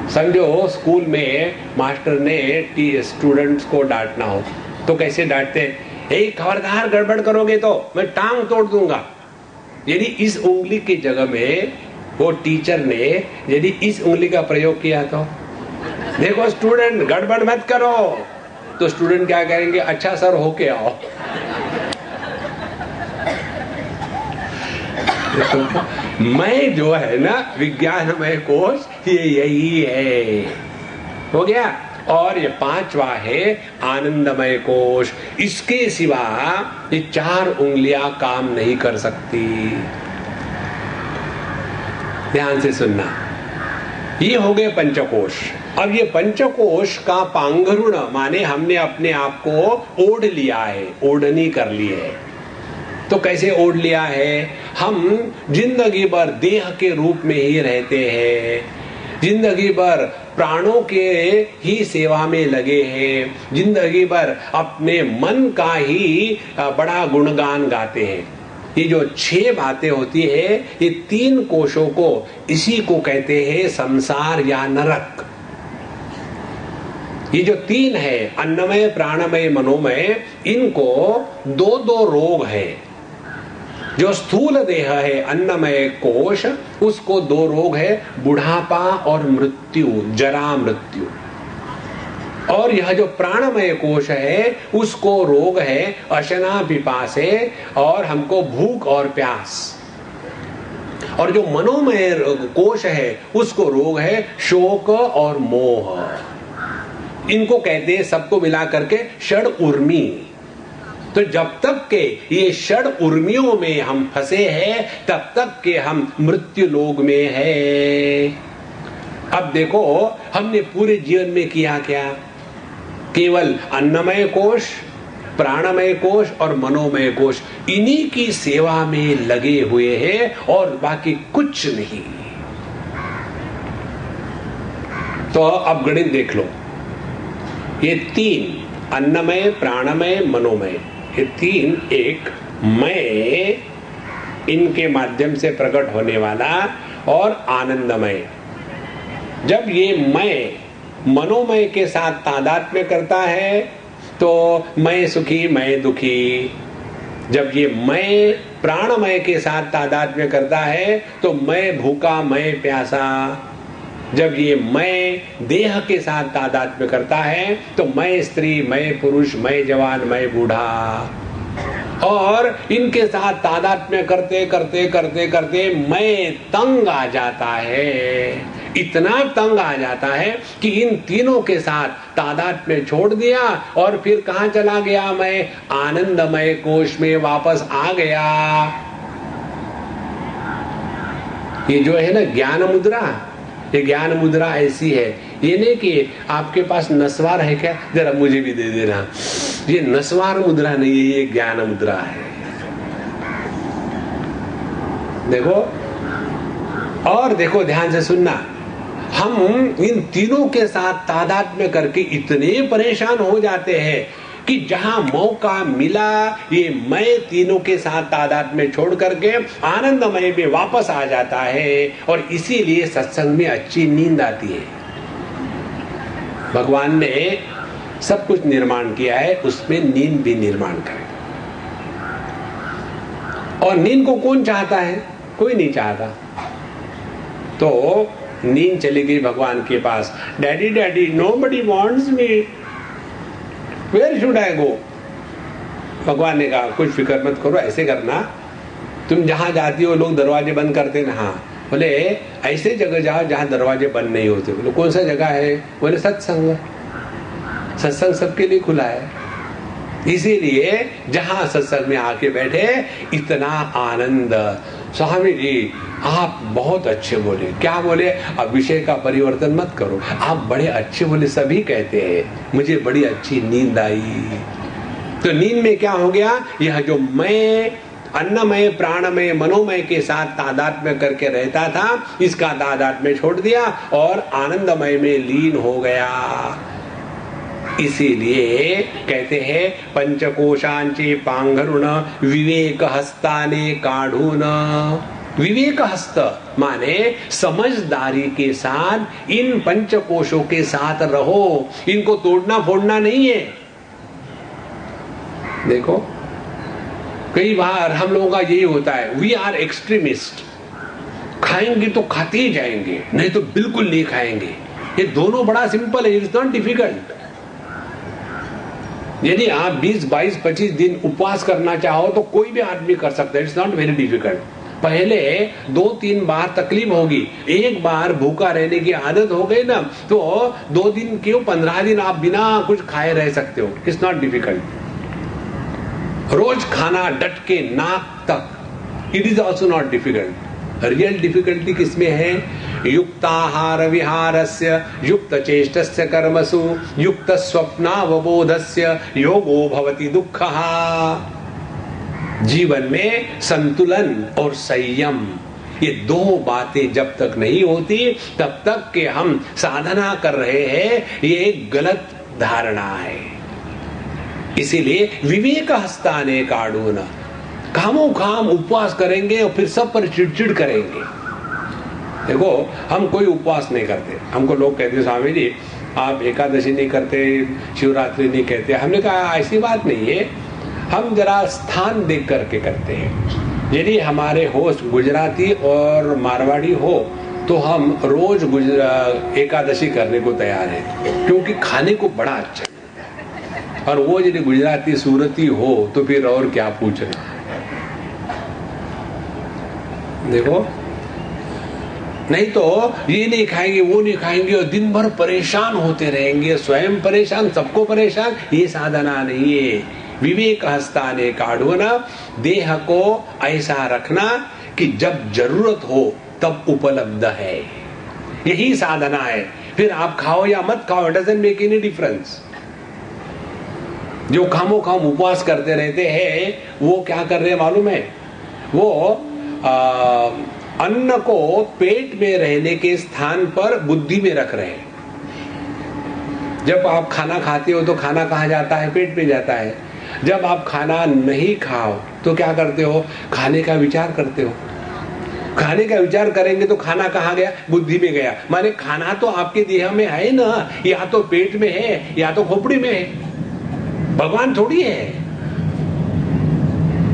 समझो स्कूल में मास्टर ने स्टूडेंट्स को डांटना हो तो कैसे डांटते हैं, खबरदार गड़बड़ करोगे तो मैं टांग तोड़ दूंगा। यदि इस उंगली की जगह में वो टीचर ने यदि इस उंगली का प्रयोग किया तो, देखो स्टूडेंट गड़बड़ मत करो, तो स्टूडेंट क्या करेंगे, अच्छा सर होके आओ। मैं जो है ना विज्ञानमय कोश, ये यही है, हो गया। और ये पांचवा है आनंदमय कोश। इसके सिवा ये 4 उंगलियां काम नहीं कर सकती। ध्यान से सुनना, ये हो गए पंचकोश। अब ये पंचकोश का पांघरुण माने हमने अपने आप को ओढ़ लिया है, ओढ़नी कर ली है। तो कैसे ओढ़ लिया है, हम जिंदगी भर देह के रूप में ही रहते हैं, जिंदगी भर प्राणों के ही सेवा में लगे हैं, जिंदगी भर अपने मन का ही बड़ा गुणगान गाते हैं। ये जो 6 बातें होती है, ये 3 कोशों को, इसी को कहते हैं संसार या नरक। ये जो 3 है, अन्नमय, प्राणमय, मनोमय, इनको 2 रोग है। जो स्थूल देह है अन्नमय कोश, उसको 2 रोग है, बुढ़ापा और मृत्यु, जरा मृत्यु। और यह जो प्राणमय कोश है उसको रोग है अशना पिपासे, और हमको भूख और प्यास। और जो मनोमय कोश है उसको रोग है शोक और मोह। इनको कहते हैं सबको मिला करके षड उर्मी। तो जब तक के ये षड उर्मियों में हम फंसे हैं, तब तक के हम मृत्यु लोक में है। अब देखो हमने पूरे जीवन में किया क्या, केवल अन्नमय कोश, प्राणमय कोश और मनोमय कोश, इन्हीं की सेवा में लगे हुए हैं और बाकी कुछ नहीं। तो अब गणित देख लो, ये 3 अन्नमय, प्राणमय, मनोमय, ये 3 एक मैं, इनके माध्यम से प्रकट होने वाला, और आनंदमय। जब ये मैं मनोमय के साथ तादात्म्य करता है तो मैं सुखी मैं दुखी, जब ये मैं प्राणमय के साथ तादात्म्य करता है तो मैं भूखा, मैं प्यासा। जब ये मैं देह के साथ तादात्म्य करता है तो मैं स्त्री, मैं पुरुष, मैं जवान, मैं बूढ़ा। और इनके साथ तादात्म्य करते करते करते करते मैं तंग आ जाता है। इतना तंग आ जाता है कि इन तीनों के साथ तादात्म्य छोड़ दिया और फिर कहां चला गया? मैं आनंदमय कोश में वापस आ गया। ये जो है ना ज्ञान मुद्रा, ये ज्ञान मुद्रा ऐसी है। ये नहीं कि आपके पास नस्वार है क्या, जरा मुझे भी दे देना। ये नस्वार मुद्रा नहीं है, ये ज्ञान मुद्रा है। देखो, और देखो, ध्यान से सुनना। हम इन तीनों के साथ तादात्म्य करके इतने परेशान हो जाते हैं कि जहां मौका मिला ये मैं तीनों के साथ तादात्म्य छोड़ करके आनंदमय में वापस आ जाता है। और इसीलिए सत्संग में अच्छी नींद आती है। भगवान ने सब कुछ निर्माण किया है, उसमें नींद भी निर्माण करे। और नींद को कौन चाहता है? कोई नहीं चाहता। तो नींद चली गई भगवान के पास। Daddy daddy, nobody wants me, where should I go? भगवान ने कहा कुछ फिक्र मत करो, ऐसे करना, तुम जहां जाती हो लोग दरवाजे बंद करते ना। हाँ, बोले ऐसे जगह जाओ जहां दरवाजे बंद नहीं होते। बोले कौन सा जगह है? बोले सत्संग। सत्संग सबके लिए खुला है, इसीलिए जहां सत्संग में आके बैठे इतना आनंद। स्वामी जी आप बहुत अच्छे बोले। क्या बोले? अब विषय का परिवर्तन मत करो, आप बड़े अच्छे बोले, सभी कहते हैं। मुझे बड़ी अच्छी नींद आई। तो नींद में क्या हो गया? यह जो मैं अन्नमय, प्राणमय, मनोमय के साथ तादात्म्य करके रहता था, इसका तादात्म्य छोड़ दिया और आनंदमय में लीन हो गया। इसीलिए कहते हैं पंचकोशांचे पांघरुण विवेक हस्ताने काढ़ून। विवेक हस्त माने समझदारी के साथ इन पंचकोशों के साथ रहो, इनको तोड़ना फोड़ना नहीं है। देखो, कई बार हम लोगों का यही होता है, वी आर एक्सट्रीमिस्ट। खाएंगे तो खाते ही जाएंगे, नहीं तो बिल्कुल नहीं खाएंगे। ये दोनों बड़ा सिंपल है, इट्स नॉट डिफिकल्ट। यदि आप 20, 22, 25 दिन उपवास करना चाहो तो कोई भी आदमी कर सकता है, इट्स नॉट वेरी डिफिकल्ट। पहले 2-3 बार तकलीफ होगी, एक बार भूखा रहने की आदत हो गई ना तो 2 दिन क्यों 15 दिन आप बिना कुछ खाए रह सकते हो, इट्स नॉट डिफिकल्ट। रोज खाना डट के नाक तक, it is also not difficult. Real difficulty किसमें है? युक्ताहार विहारस्य युक्त चेष्टस्य कर्मसु युक्त स्वप्नावबोधस्य योगो भवति दुःखः। जीवन में संतुलन और संयम, ये 2 बातें जब तक नहीं होती तब तक के हम साधना कर रहे हैं, ये एक गलत धारणा है। इसीलिए विवेक हस्ताने काढ़ून। खामो खाम उपवास करेंगे और फिर सब पर चिड़चिड़ करेंगे। देखो, हम कोई उपवास नहीं करते। हमको लोग कहते स्वामी जी आप एकादशी नहीं करते, शिवरात्रि नहीं कहते। हमने कहा ऐसी बात नहीं है, हम जरा स्थान देख करके करते हैं। यदि हमारे होस्ट गुजराती और मारवाड़ी हो तो हम रोज एकादशी करने को तैयार हैं, क्योंकि खाने को बड़ा अच्छा है। और वो यदि गुजराती सूरती हो तो फिर और क्या पूछना। देखो, नहीं तो ये नहीं खाएंगे, वो नहीं खाएंगे और दिन भर परेशान होते रहेंगे, स्वयं परेशान, सबको परेशान। ये साधना नहीं है। विवेक हस्ताने काढ़ून, देह को ऐसा रखना कि जब जरूरत हो तब उपलब्ध है, यही साधना है। फिर आप खाओ या मत खाओ, it doesn't make any difference. जो खामो खाम उपवास करते रहते हैं वो क्या कर रहे हैं मालूम है? वो अन्न को पेट में रहने के स्थान पर बुद्धि में रख रहे हैं। जब आप खाना खाते हो तो खाना कहाँ जाता है? पेट में जाता है। जब आप खाना नहीं खाओ तो क्या करते हो? खाने का विचार करते हो। खाने का विचार करेंगे तो खाना कहाँ गया? बुद्धि में गया। माने खाना तो आपके देह में है ना, या तो पेट में है या तो खोपड़ी में है। भगवान थोड़ी है।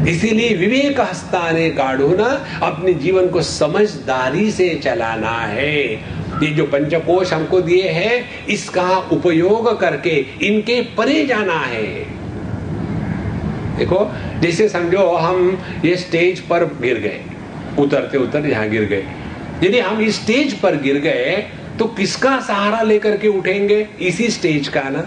इसीलिए विवेक हस्ताने काढ़ूना, अपने जीवन को समझदारी से चलाना है। ये जो पंचकोश हमको दिए हैं, इसका उपयोग करके इनके परे जाना है। देखो, जैसे समझो हम ये स्टेज पर गिर गए, उतरते उतर यहां गिर गए। यदि हम इस स्टेज पर गिर गए तो किसका सहारा लेकर के उठेंगे? इसी स्टेज का ना।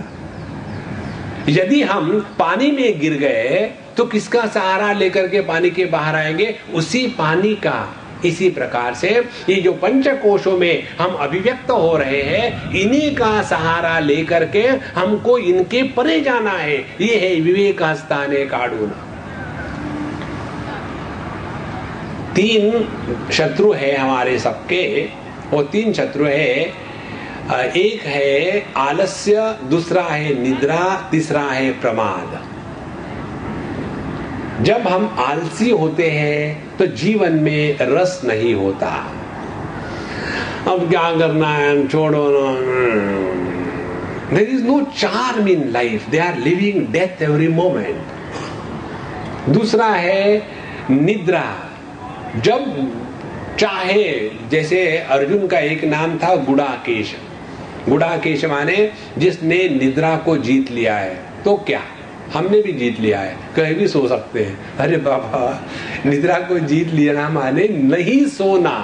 यदि हम पानी में गिर गए तो किसका सहारा लेकर के पानी के बाहर आएंगे? उसी पानी का। इसी प्रकार से ये जो पंचकोशों में हम अभिव्यक्त हो रहे हैं, इन्हीं का सहारा लेकर के हमको इनके परे जाना है। ये है विवेक हस्ताने काढ़ूना। 3 शत्रु है हमारे सबके। वो 3 शत्रु है। एक है आलस्य, दूसरा है निद्रा, तीसरा है प्रमाद। जब हम आलसी होते हैं तो जीवन में रस नहीं होता। अब क्या करना है, छोड़ो ना। There is no charm in life, they are living death every moment. दूसरा है निद्रा। जब चाहे, जैसे अर्जुन का एक नाम था गुड़ाकेश। गुड़ाकेश माने जिसने निद्रा को जीत लिया है। तो क्या हमने भी जीत लिया है, कहीं भी सो सकते हैं। अरे बाबा, निद्रा को जीत लिया माने नहीं सोना।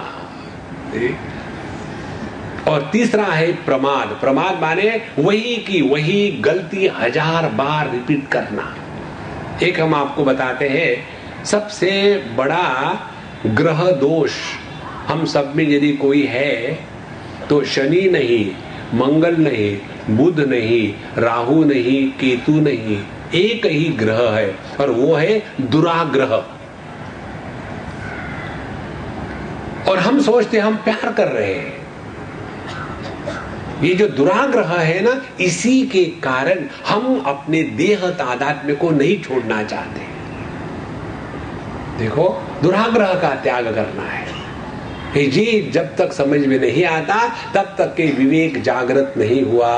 और तीसरा है प्रमाद। प्रमाद माने वही की वही गलती 1000 बार रिपीट करना। एक हम आपको बताते हैं, सबसे बड़ा ग्रह दोष हम सब में यदि कोई है तो शनि नहीं, मंगल नहीं, बुध नहीं, राहु नहीं, केतु नहीं, एक ही ग्रह है और वो है दुराग्रह। और हम सोचते हम प्यार कर रहे हैं। ये जो दुराग्रह है ना, इसी के कारण हम अपने देह तादात्म्य को नहीं छोड़ना चाहते। देखो, दुराग्रह का त्याग करना है। ये जब तक समझ में नहीं आता तब तक के विवेक जागृत नहीं हुआ।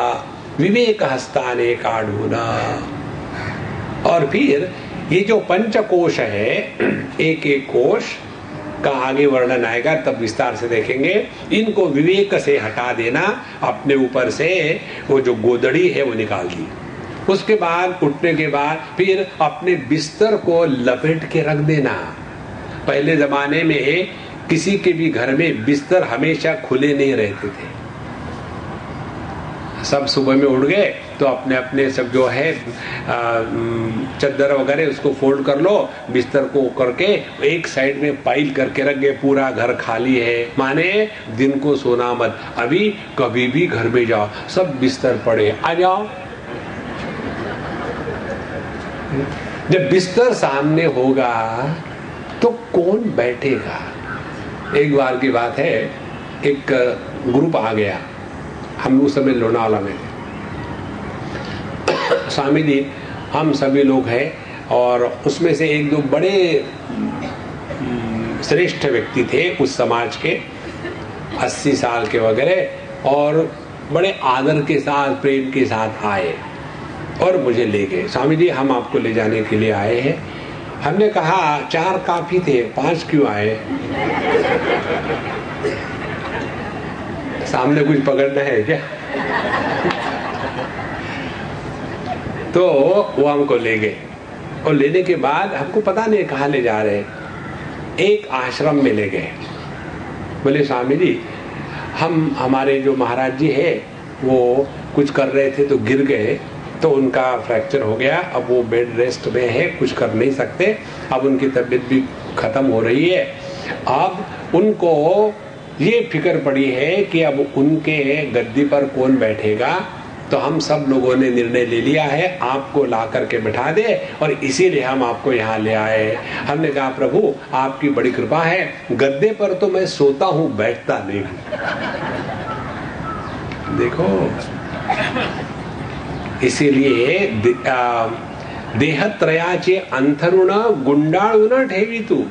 विवेक हस्ताने काढ़ूना। और फिर ये जो पंचकोश है, एक एक कोश का आगे वर्णन आएगा, तब विस्तार से देखेंगे। इनको विवेक से हटा देना, अपने ऊपर से वो जो गोदड़ी है वो निकाल दी। उसके बाद उठने के बाद फिर अपने बिस्तर को लपेट के रख देना। पहले जमाने में किसी के भी घर में बिस्तर हमेशा खुले नहीं रहते थे। सब सुबह में उठ गए तो अपने अपने सब जो है चद्दर वगैरह उसको फोल्ड कर लो, बिस्तर को करके एक साइड में पाइल करके रख गए। पूरा घर खाली है, माने दिन को सोना मत। अभी कभी भी घर में जाओ, सब बिस्तर पड़े, आ जाओ। जब बिस्तर सामने होगा तो कौन बैठेगा? एक बार की बात है, एक ग्रुप आ गया। हम उस समय लोनावाला में थे। स्वामी जी, हम सभी लोग हैं और उसमें से एक दो बड़े श्रेष्ठ व्यक्ति थे उस समाज के, 80 साल के वगैरह, और बड़े आदर के साथ, प्रेम के साथ आए और मुझे ले गए। स्वामी जी, हम आपको ले जाने के लिए आए हैं। हमने कहा 4 काफी थे, 5 क्यों आए? सामने कुछ पकड़ना है क्या? तो वो हमको ले गए और लेने के बाद हमको पता नहीं कहाँ ले जा रहे, एक आश्रम में ले गए। बोले स्वामी जी, हमारे जो महाराज जी है वो कुछ कर रहे थे तो गिर गए, तो उनका फ्रैक्चर हो गया। अब वो बेड रेस्ट में है, कुछ कर नहीं सकते। अब उनकी तबीयत भी खत्म हो रही है। अब उनको ये फिक्र पड़ी है कि अब उनके गद्दी पर कौन बैठेगा। तो हम सब लोगों ने निर्णय ले लिया है, आपको ला करके बिठा दे, और इसीलिए हम आपको यहाँ ले आए। हमने कहा प्रभु आपकी बड़ी कृपा है, गद्दे पर तो मैं सोता हूँ, बैठता नहीं हूँ। देखो, इसीलिए देहत्रयाचे अंथरुण गुंडाळून ठेवितु।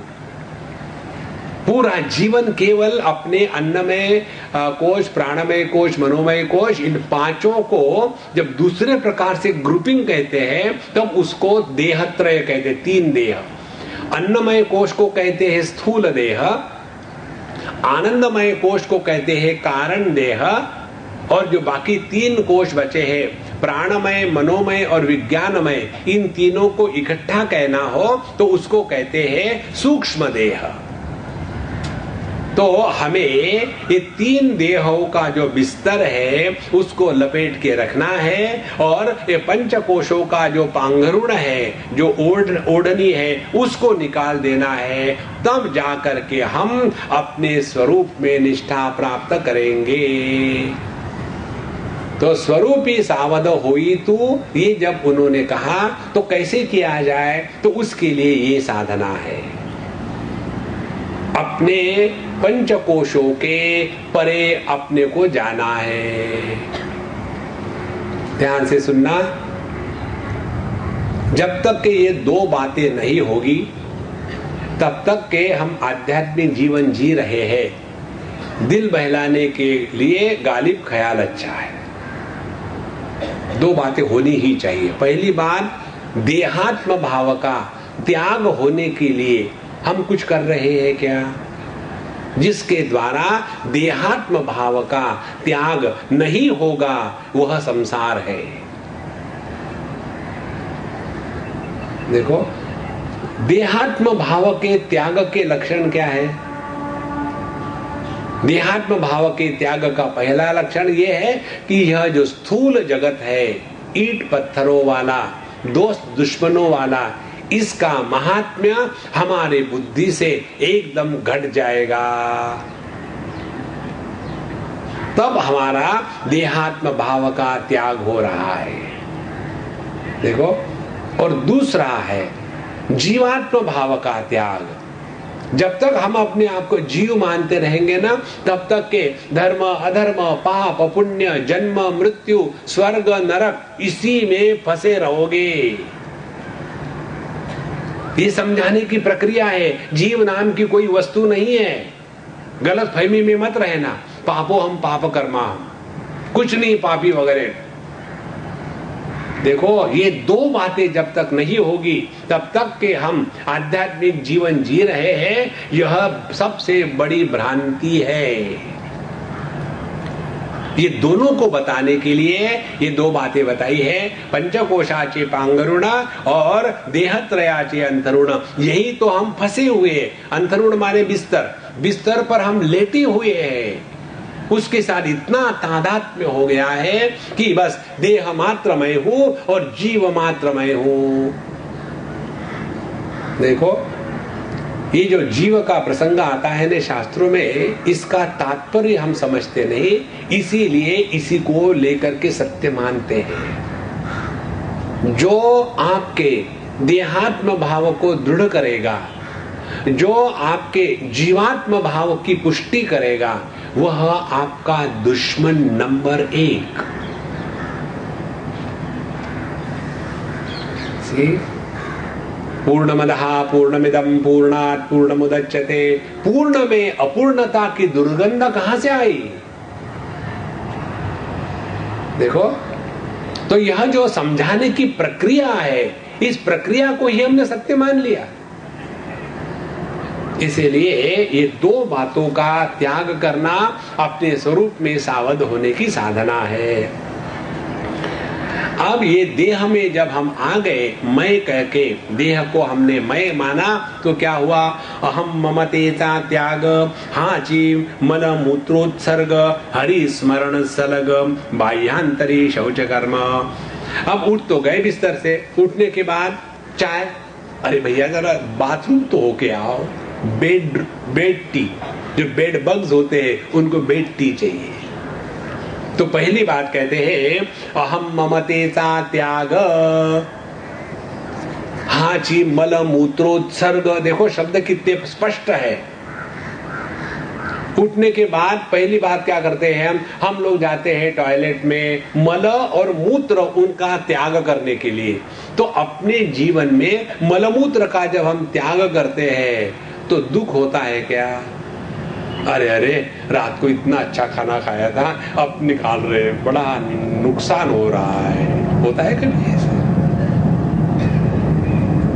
पूरा जीवन केवल अपने अन्नमय कोश, प्राणमय कोश, मनोमय कोश, इन 5 को जब दूसरे प्रकार से ग्रुपिंग कहते हैं तब उसको देहत्रय कहते हैं, 3 देह। अन्नमय कोश को कहते हैं स्थूल देह, आनंदमय कोश को कहते हैं कारण देह, और जो बाकी 3 कोश बचे हैं प्राणमय, मनोमय और विज्ञानमय, इन तीनों को इकट्ठा कहना हो तो उसको कहते हैं सूक्ष्म देह। तो हमें ये 3 देहों का जो बिस्तर है उसको लपेट के रखना है, और ये पंचकोशों का जो पांघरुण है, जो ओढ़नी है, उसको निकाल देना है। तब जाकर के हम अपने स्वरूप में निष्ठा प्राप्त करेंगे। तो स्वरूप ही सावध होई तू, ये जब उन्होंने कहा तो कैसे किया जाए, तो उसके लिए ये साधना है। अपने पंचकोशों के परे अपने को जाना है। ध्यान से सुनना, जब तक के ये 2 बातें नहीं होगी तब तक के हम आध्यात्मिक जीवन जी रहे हैं। दिल बहलाने के लिए गालिब ख्याल अच्छा है। 2 बातें होनी ही चाहिए। पहली बात, देहात्म भाव का त्याग होने के लिए हम कुछ कर रहे हैं क्या, जिसके द्वारा देहात्म भाव का त्याग नहीं होगा वह संसार है। देखो, देहात्म भाव के त्याग के लक्षण क्या है? देहात्म भाव के त्याग का पहला लक्षण यह है कि यह जो स्थूल जगत है, ईंट पत्थरों वाला, दोस्त दुश्मनों वाला, इसका महात्म्य हमारे बुद्धि से एकदम घट जाएगा। तब हमारा देहात्म भाव का त्याग हो रहा है। देखो, और दूसरा है जीवात्म भाव का त्याग। जब तक हम अपने आप को जीव मानते रहेंगे ना, तब तक के धर्म अधर्म, पाप पुण्य, जन्म मृत्यु, स्वर्ग नरक, इसी में फंसे रहोगे। ये समझाने की प्रक्रिया है। जीव नाम की कोई वस्तु नहीं है। गलत फहमी में मत रहना, पापो हम पाप कर्मा, कुछ नहीं पापी वगैरह। देखो, ये 2 बातें जब तक नहीं होगी तब तक के हम आध्यात्मिक जीवन जी रहे हैं। यह सबसे बड़ी भ्रांति है। ये दोनों को बताने के लिए ये 2 बातें बताई है, पंचकोशाचे पांगरुण और देहत्रयाचे अंतरुण। यही तो हम फंसे हुए। अंतरुण माने बिस्तर, बिस्तर पर हम लेटे हुए हैं। उसके साथ इतना तादात्म्य हो गया है कि बस देह मात्र मैं हूं और जीव मात्र मैं हूं। देखो, ये जो जीव का प्रसंग आता है ना शास्त्रों में, इसका तात्पर्य हम समझते नहीं, इसीलिए इसी को लेकर के सत्य मानते हैं। जो आपके देहात्म भाव को दृढ़ करेगा, जो आपके जीवात्म भाव की पुष्टि करेगा, वह आपका दुश्मन नंबर 1। पूर्णमदः पूर्णमिदं पूर्णात् पूर्णमुदच्यते। पूर्ण में अपूर्णता की दुर्गंध कहां से आई? देखो, तो यह जो समझाने की प्रक्रिया है, इस प्रक्रिया को ही हमने सत्य मान लिया। इसीलिए ये 2 बातों का त्याग करना अपने स्वरूप में सावध होने की साधना है। अब ये देह में जब हम आ गए, मैं कह के देह को हमने मैं माना, तो क्या हुआ? अहम ममतेता त्याग, हाची मल मूत्रोत्सर्ग, हरि स्मरण सलग, बाह्यांतरी शौच कर्म। अब उठ तो गए बिस्तर से, उठने के बाद चाय, अरे भैया जरा बाथरूम तो होके आओ। बेड टी, जो बेड बग्स होते हैं उनको बेड टी चाहिए। तो पहली बात कहते हैं अहम ममतेता त्याग, हाची मल मूत्रोत्सर्ग। देखो शब्द कितने स्पष्ट है। उठने के बाद पहली बात क्या करते हैं हम लोग जाते हैं टॉयलेट में मल और मूत्र उनका त्याग करने के लिए। तो अपने जीवन में मलमूत्र का जब हम त्याग करते हैं तो दुख होता है क्या? अरे अरे, रात को इतना अच्छा खाना खाया था, अब निकाल रहे, बड़ा नुकसान हो रहा है। होता है कभी ऐसा?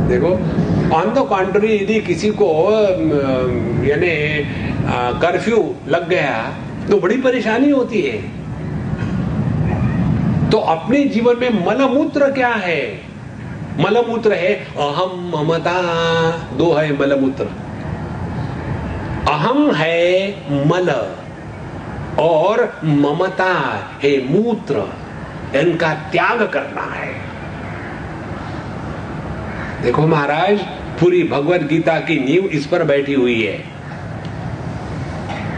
देखो, ऑन द कॉन्ट्री यदि किसी को यानी कर्फ्यू लग गया तो बड़ी परेशानी होती है। तो अपने जीवन में मलमूत्र क्या है? मलमूत्र है अहम ममता, दो है मलमूत्र। अहम है मल और ममता है मूत्र, इनका त्याग करना है। देखो महाराज, पूरी भगवत गीता की नींव इस पर बैठी हुई है।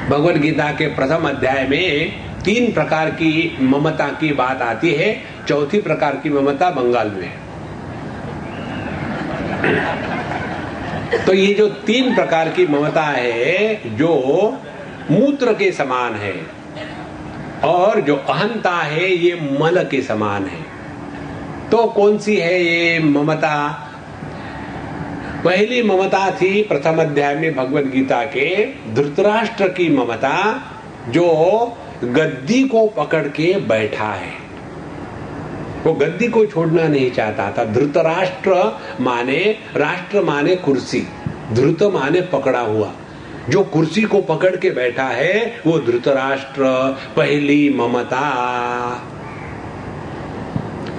भगवत गीता के प्रथम अध्याय में 3 प्रकार की ममता की बात आती है। चौथी प्रकार की ममता बंगाल में है। तो ये जो 3 प्रकार की ममता है, जो मूत्र के समान है, और जो अहंता है ये मल के समान है। तो कौन सी है ये ममता? पहली ममता थी प्रथम अध्याय में भगवत गीता के धृतराष्ट्र की ममता, जो गद्दी को पकड़ के बैठा है। वो गद्दी को छोड़ना नहीं चाहता था। धृतराष्ट्र माने, राष्ट्र माने कुर्सी, धृत माने पकड़ा हुआ। जो कुर्सी को पकड़ के बैठा है वो धृतराष्ट्र, पहली ममता।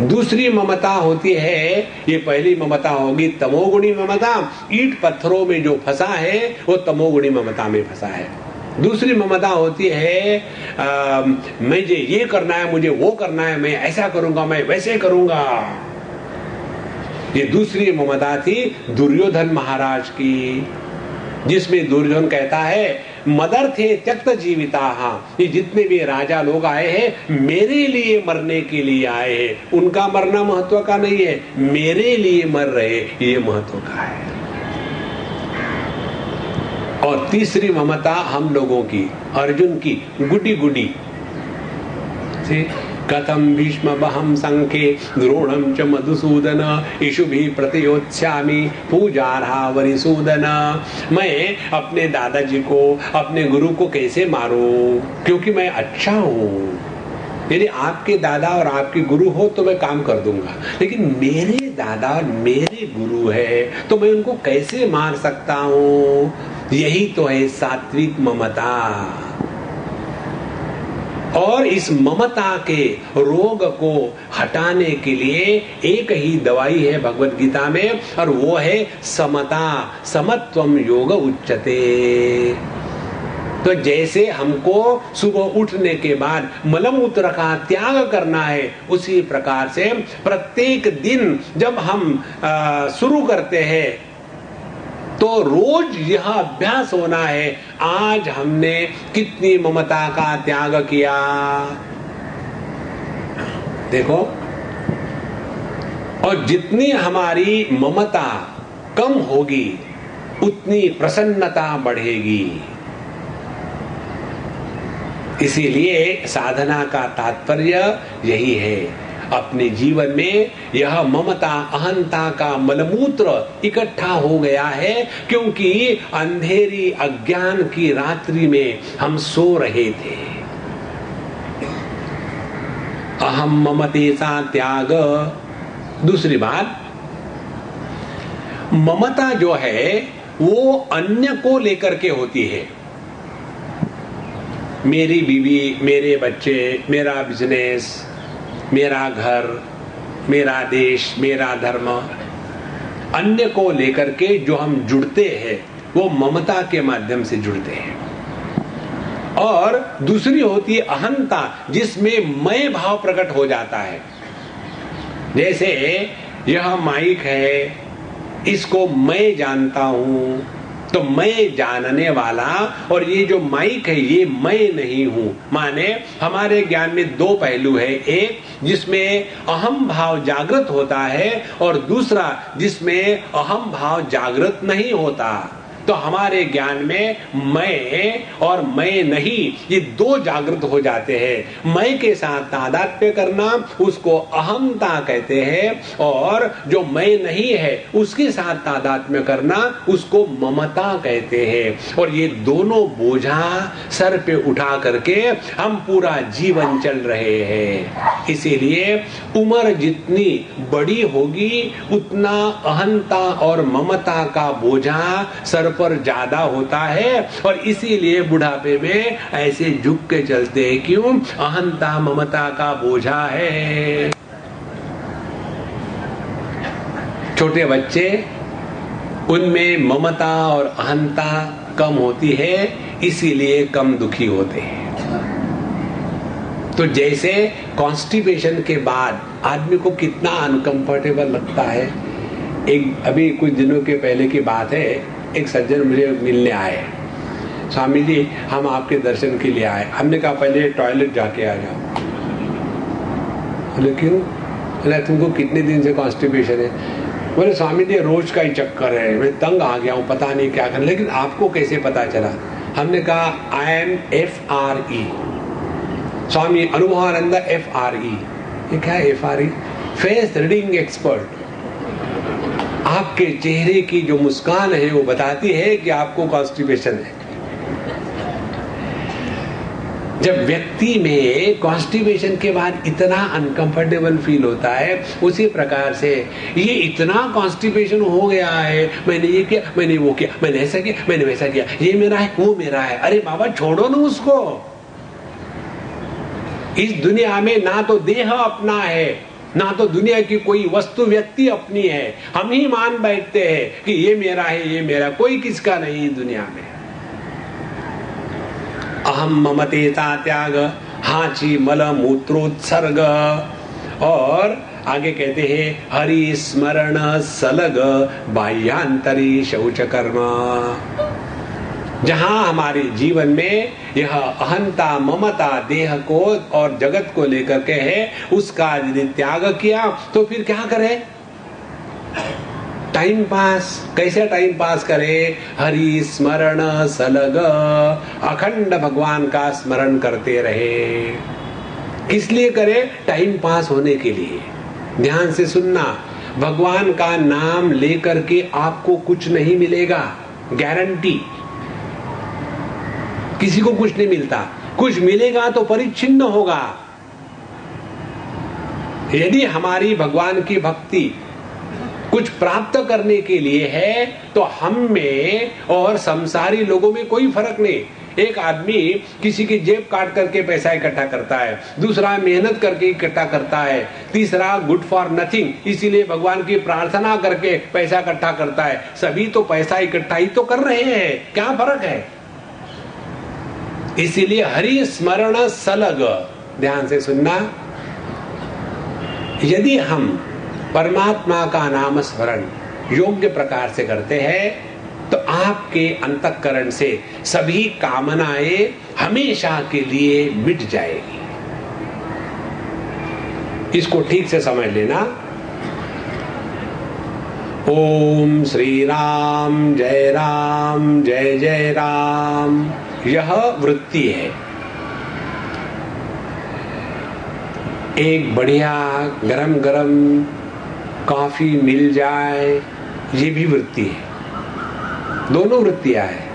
दूसरी ममता होती है, ये पहली ममता होगी तमोगुणी ममता। ईंट पत्थरों में जो फंसा है वो तमोगुणी ममता में फंसा है। दूसरी ममता होती है मुझे ये करना है, मुझे वो करना है, मैं ऐसा करूंगा, मैं वैसे करूंगा। ये दूसरी ममता थी दुर्योधन महाराज की, जिसमें दुर्योधन कहता है मदर्थे त्यक्त जीविता, ये जितने भी राजा लोग आए हैं मेरे लिए मरने के लिए आए हैं। उनका मरना महत्व का नहीं है, मेरे लिए मर रहे ये महत्व का है। और तीसरी ममता हम लोगों की, अर्जुन की, गुडी गुडी से कथम भीष्म बहम संखे द्रोणम च मधुसूदन इषु भी प्रतियोत्स्यामि पूजार्हा वरिसूदन। मैं अपने दादाजी को, अपने गुरु को कैसे मारूं, क्योंकि मैं अच्छा हूं। यदि आपके दादा और आपके गुरु हो तो मैं काम कर दूंगा, लेकिन मेरे दादा मेरे गुरु है तो मैं उनको कैसे मार सकता हूं? यही तो है सात्विक ममता। और इस ममता के रोग को हटाने के लिए एक ही दवाई है भगवत गीता में, और वो है समता। समत्वम योग उच्यते। तो जैसे हमको सुबह उठने के बाद मलमूत्र का त्याग करना है, उसी प्रकार से प्रत्येक दिन जब हम शुरू करते हैं तो रोज यह अभ्यास होना है, आज हमने कितनी ममता का त्याग किया। देखो, और जितनी हमारी ममता कम होगी उतनी प्रसन्नता बढ़ेगी। इसीलिए साधना का तात्पर्य यही है। अपने जीवन में यह ममता, अहंता का मलमूत्र इकट्ठा हो गया है, क्योंकि अंधेरी अज्ञान की रात्रि में हम सो रहे थे। अहम ममते सा त्याग। दूसरी बात, ममता जो है वो अन्य को लेकर के होती है। मेरी बीवी, मेरे बच्चे, मेरा बिजनेस, मेरा घर, मेरा देश, मेरा धर्म, अन्य को लेकर के जो हम जुड़ते हैं वो ममता के माध्यम से जुड़ते हैं। और दूसरी होती है अहंता, जिसमें मैं भाव प्रकट हो जाता है। जैसे यह माइक है, इसको मैं जानता हूं, तो मैं जानने वाला, और ये जो माइक है ये मैं नहीं हूं। माने हमारे ज्ञान में 2 पहलू है, एक जिसमें अहम भाव जागृत होता है और दूसरा जिसमें अहम भाव जागृत नहीं होता। तो हमारे ज्ञान में मैं और मैं नहीं ये दो जागृत हो जाते हैं। मैं के साथ तादात्म्य करना उसको अहंता कहते हैं, और जो मैं नहीं है उसके साथ तादात्म्य करना उसको ममता कहते हैं। और ये दोनों बोझा सर पे उठा करके हम पूरा जीवन चल रहे हैं। इसीलिए उम्र जितनी बड़ी होगी उतना अहंता और ममता का बोझा सर पर ज्यादा होता है, और इसीलिए बुढ़ापे में ऐसे झुक के चलते हैं। क्यों? अहंता ममता का बोझा है। छोटे बच्चे, उनमें ममता और अहंता कम होती है, इसीलिए कम दुखी होते हैं। तो जैसे कॉन्स्टिपेशन के बाद आदमी को कितना अनकंफर्टेबल लगता है। एक अभी कुछ दिनों के पहले की बात है, एक सज्जन मुझे मिलने आए, स्वामी जी हम आपके दर्शन के लिए आए। हमने कहा पहले टॉयलेट जाके आ जाओ। बोले क्यों? बोले तुमको कितने दिन से कॉन्स्टिपेशन है? बोले स्वामी जी रोज का ही चक्कर है, मैं तंग आ गया हूँ, पता नहीं क्या करना। लेकिन आपको कैसे पता चला? हमने कहा I am FRE, Swami Anubhavananda FRE। ये क्या है FRE? Face reading expert. आपके चेहरे की जो मुस्कान है वो बताती है कि आपको कॉन्स्टिपेशन है। जब व्यक्ति में कॉन्स्टिपेशन के बाद इतना अनकंफर्टेबल फील होता है, उसी प्रकार से ये इतना कॉन्स्टिपेशन हो गया है, मैंने ये किया, मैंने वो किया, मैंने ऐसा किया, मैंने वैसा किया, ये मेरा है, वो मेरा है। अरे बाबा छोड़ो ना उसको। इस दुनिया में ना तो देह अपना है, ना तो दुनिया की कोई वस्तु व्यक्ति अपनी है। हम ही मान बैठते हैं कि ये मेरा है, ये मेरा, कोई किसका नहीं दुनिया में। अहम ममतेता त्याग हाची मल मूत्रोत्सर्ग। और आगे कहते हैं हरि स्मरण सलग बाह्यांतरी शौच कर्म। जहां हमारे जीवन में यह अहंता ममता देह को और जगत को लेकर के है, उसका यदि त्याग किया तो फिर क्या करें? Time pass. कैसे टाइम पास करें? हरि स्मरण सलग, अखंड भगवान का स्मरण करते रहे। किस लिए करें? टाइम पास होने के लिए। ध्यान से सुनना, भगवान का नाम लेकर के आपको कुछ नहीं मिलेगा, गारंटी। किसी को कुछ नहीं मिलता, कुछ मिलेगा तो परिच्छिन्न होगा। यदि हमारी भगवान की भक्ति कुछ प्राप्त करने के लिए है तो हम में और संसारी लोगों में कोई फर्क नहीं। एक आदमी किसी की जेब काट करके पैसा इकट्ठा करता है, दूसरा मेहनत करके इकट्ठा करता है, तीसरा गुड फॉर नथिंग, इसीलिए भगवान की प्रार्थना करके पैसा इकट्ठा करता है। सभी तो पैसा इकट्ठा ही तो कर रहे हैं, क्या फर्क है? इसीलिए हरि स्मरण सलग, ध्यान से सुनना, यदि हम परमात्मा का नाम स्मरण योग्य प्रकार से करते हैं तो आपके अंतःकरण से सभी कामनाएं हमेशा के लिए मिट जाएगी। इसको ठीक से समझ लेना। ओम श्री राम जय राम जय जय राम, यह वृत्ति है। एक बढ़िया गरम गरम कॉफी मिल जाए, ये भी वृत्ति है। दोनों वृत्तियां हैं।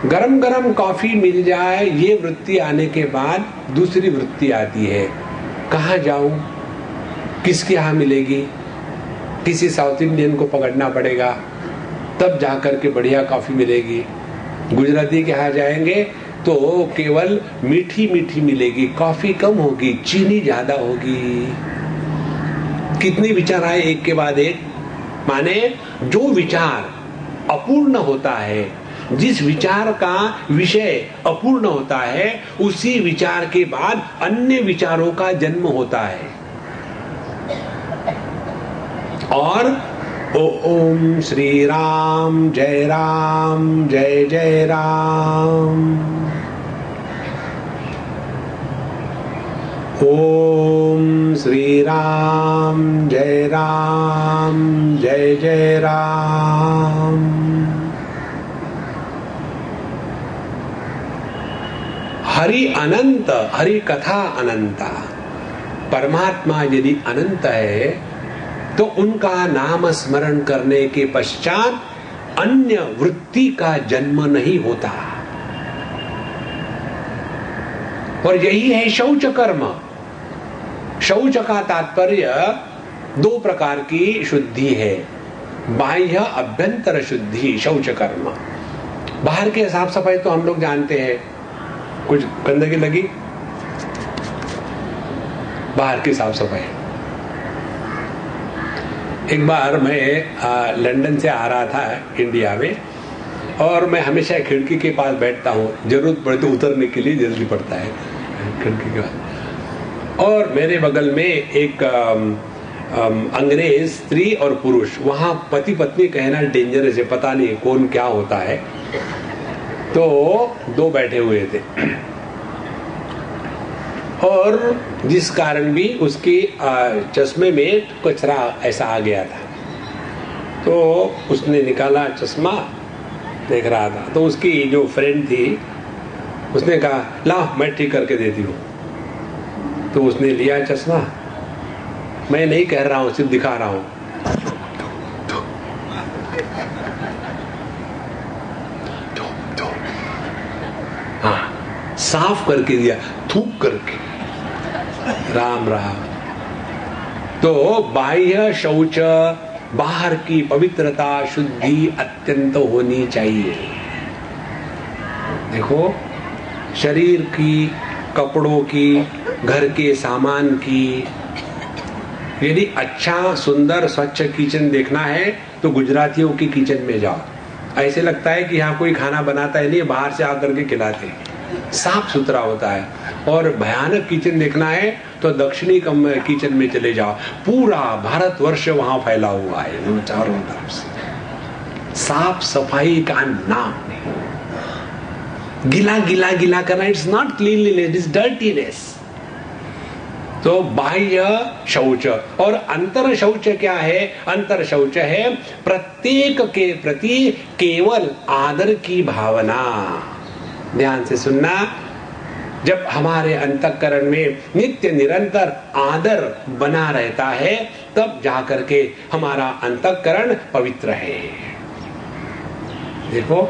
गरम गरम कॉफी मिल जाए, ये वृत्ति आने के बाद दूसरी वृत्ति आती है, कहाँ जाऊं, किसके यहाँ मिलेगी? किसी साउथ इंडियन को पकड़ना पड़ेगा, तब जाकर के बढ़िया कॉफी मिलेगी। गुजराती के यहाँ जाएंगे तो केवल मीठी मीठी मिलेगी, कॉफी कम होगी, चीनी ज्यादा होगी। कितने विचार आए एक के बाद एक। माने जो विचार अपूर्ण होता है, जिस विचार का विषय अपूर्ण होता है, उसी विचार के बाद अन्य विचारों का जन्म होता है। और ओम श्री राम जय राम, ओम श्री राम जय राम जय जय राम। अनंत हरि कथा अनंता, परमात्मा यदि अनंत है तो उनका नाम स्मरण करने के पश्चात अन्य वृत्ति का जन्म नहीं होता। और यही है शौच कर्म। शौच का तात्पर्य दो प्रकार की शुद्धि है, बाह्य अभ्यंतर शुद्धि शौच कर्म। बाहर के साफ सफाई तो हम लोग जानते हैं, कुछ गंदगी लगी, बाहर की साफ सफाई। एक बार मैं लंदन से आ रहा था इंडिया में, और मैं हमेशा खिड़की के पास बैठता हूँ, जरूरत पड़े तो उतरने के लिए जल्दी पड़ता है खिड़की के पास। और मेरे बगल में एक अंग्रेज स्त्री और पुरुष, वहां पति पत्नी कहना डेंजरस है, पता नहीं कौन क्या होता है, तो दो बैठे हुए थे। और जिस कारण भी उसकी चश्मे में कचरा ऐसा आ गया था, तो उसने निकाला चश्मा, देख रहा था, तो उसकी जो फ्रेंड थी उसने कहा लाओ मैं ठीक करके देती हूँ। तो उसने लिया चश्मा, मैं नहीं कह रहा हूं, सिर्फ दिखा रहा हूं, हाँ साफ करके दिया, थूक करके, राम राम। तो बाह्य शौच, बाहर की पवित्रता शुद्धि अत्यंत होनी चाहिए। देखो, शरीर की, कपड़ों की, घर के सामान की, यदि अच्छा सुंदर स्वच्छ किचन देखना है तो गुजरातियों की किचन में जाओ। ऐसे लगता है कि यहाँ कोई खाना बनाता है नहीं, बाहर से आकर के खिलाते हैं, साफ सुथरा होता है। और भयानक किचन देखना है तो दक्षिणी किचन में चले जाओ, पूरा भारतवर्ष वहां फैला हुआ है, चारों तरफ से साफ सफाई का नाम नहीं। गिला गिला गिला करना, it's not cleanliness, it's dirtiness. तो बाह्य शौच और अंतर शौच क्या है? अंतर शौच है प्रत्येक के प्रति केवल आदर की भावना। ध्यान से सुनना, जब हमारे अंतःकरण में नित्य निरंतर आदर बना रहता है, तब जाकर के हमारा अंतःकरण पवित्र है। देखो,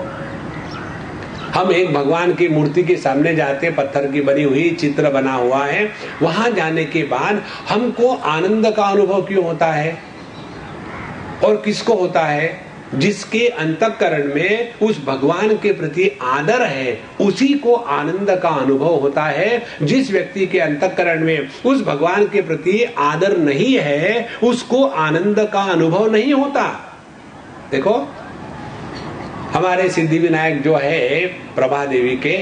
हम एक भगवान की मूर्ति के सामने जाते, पत्थर की बनी हुई चित्र बना हुआ है, वहां जाने के बाद हमको आनंद का अनुभव क्यों होता है? और किसको होता है? जिसके अंतःकरण में उस भगवान के प्रति आदर है, उसी को आनंद का अनुभव होता है। जिस व्यक्ति के अंतःकरण में उस भगवान के प्रति आदर नहीं है, उसको आनंद का अनुभव नहीं होता। देखो, हमारे सिद्धि विनायक जो है प्रभा देवी के,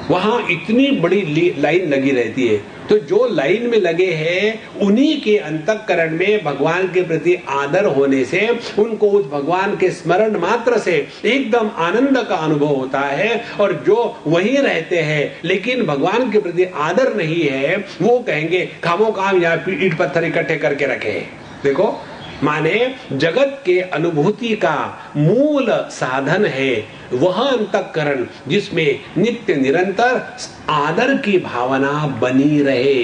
वहां इतनी बड़ी लाइन लगी रहती है, तो जो लाइन में लगे हैं उन्हीं के अंतःकरण में भगवान के प्रति आदर होने से उनको उस भगवान के स्मरण मात्र से एकदम आनंद का अनुभव होता है। और जो वहीं रहते हैं लेकिन भगवान के प्रति आदर नहीं है, वो कहेंगे खामो काम यहाँ ईंट पत्थर इकट्ठे करके रखे। देखो, माने जगत के अनुभूति का मूल साधन है वह अंतःकरण जिसमें नित्य निरंतर आदर की भावना बनी रहे।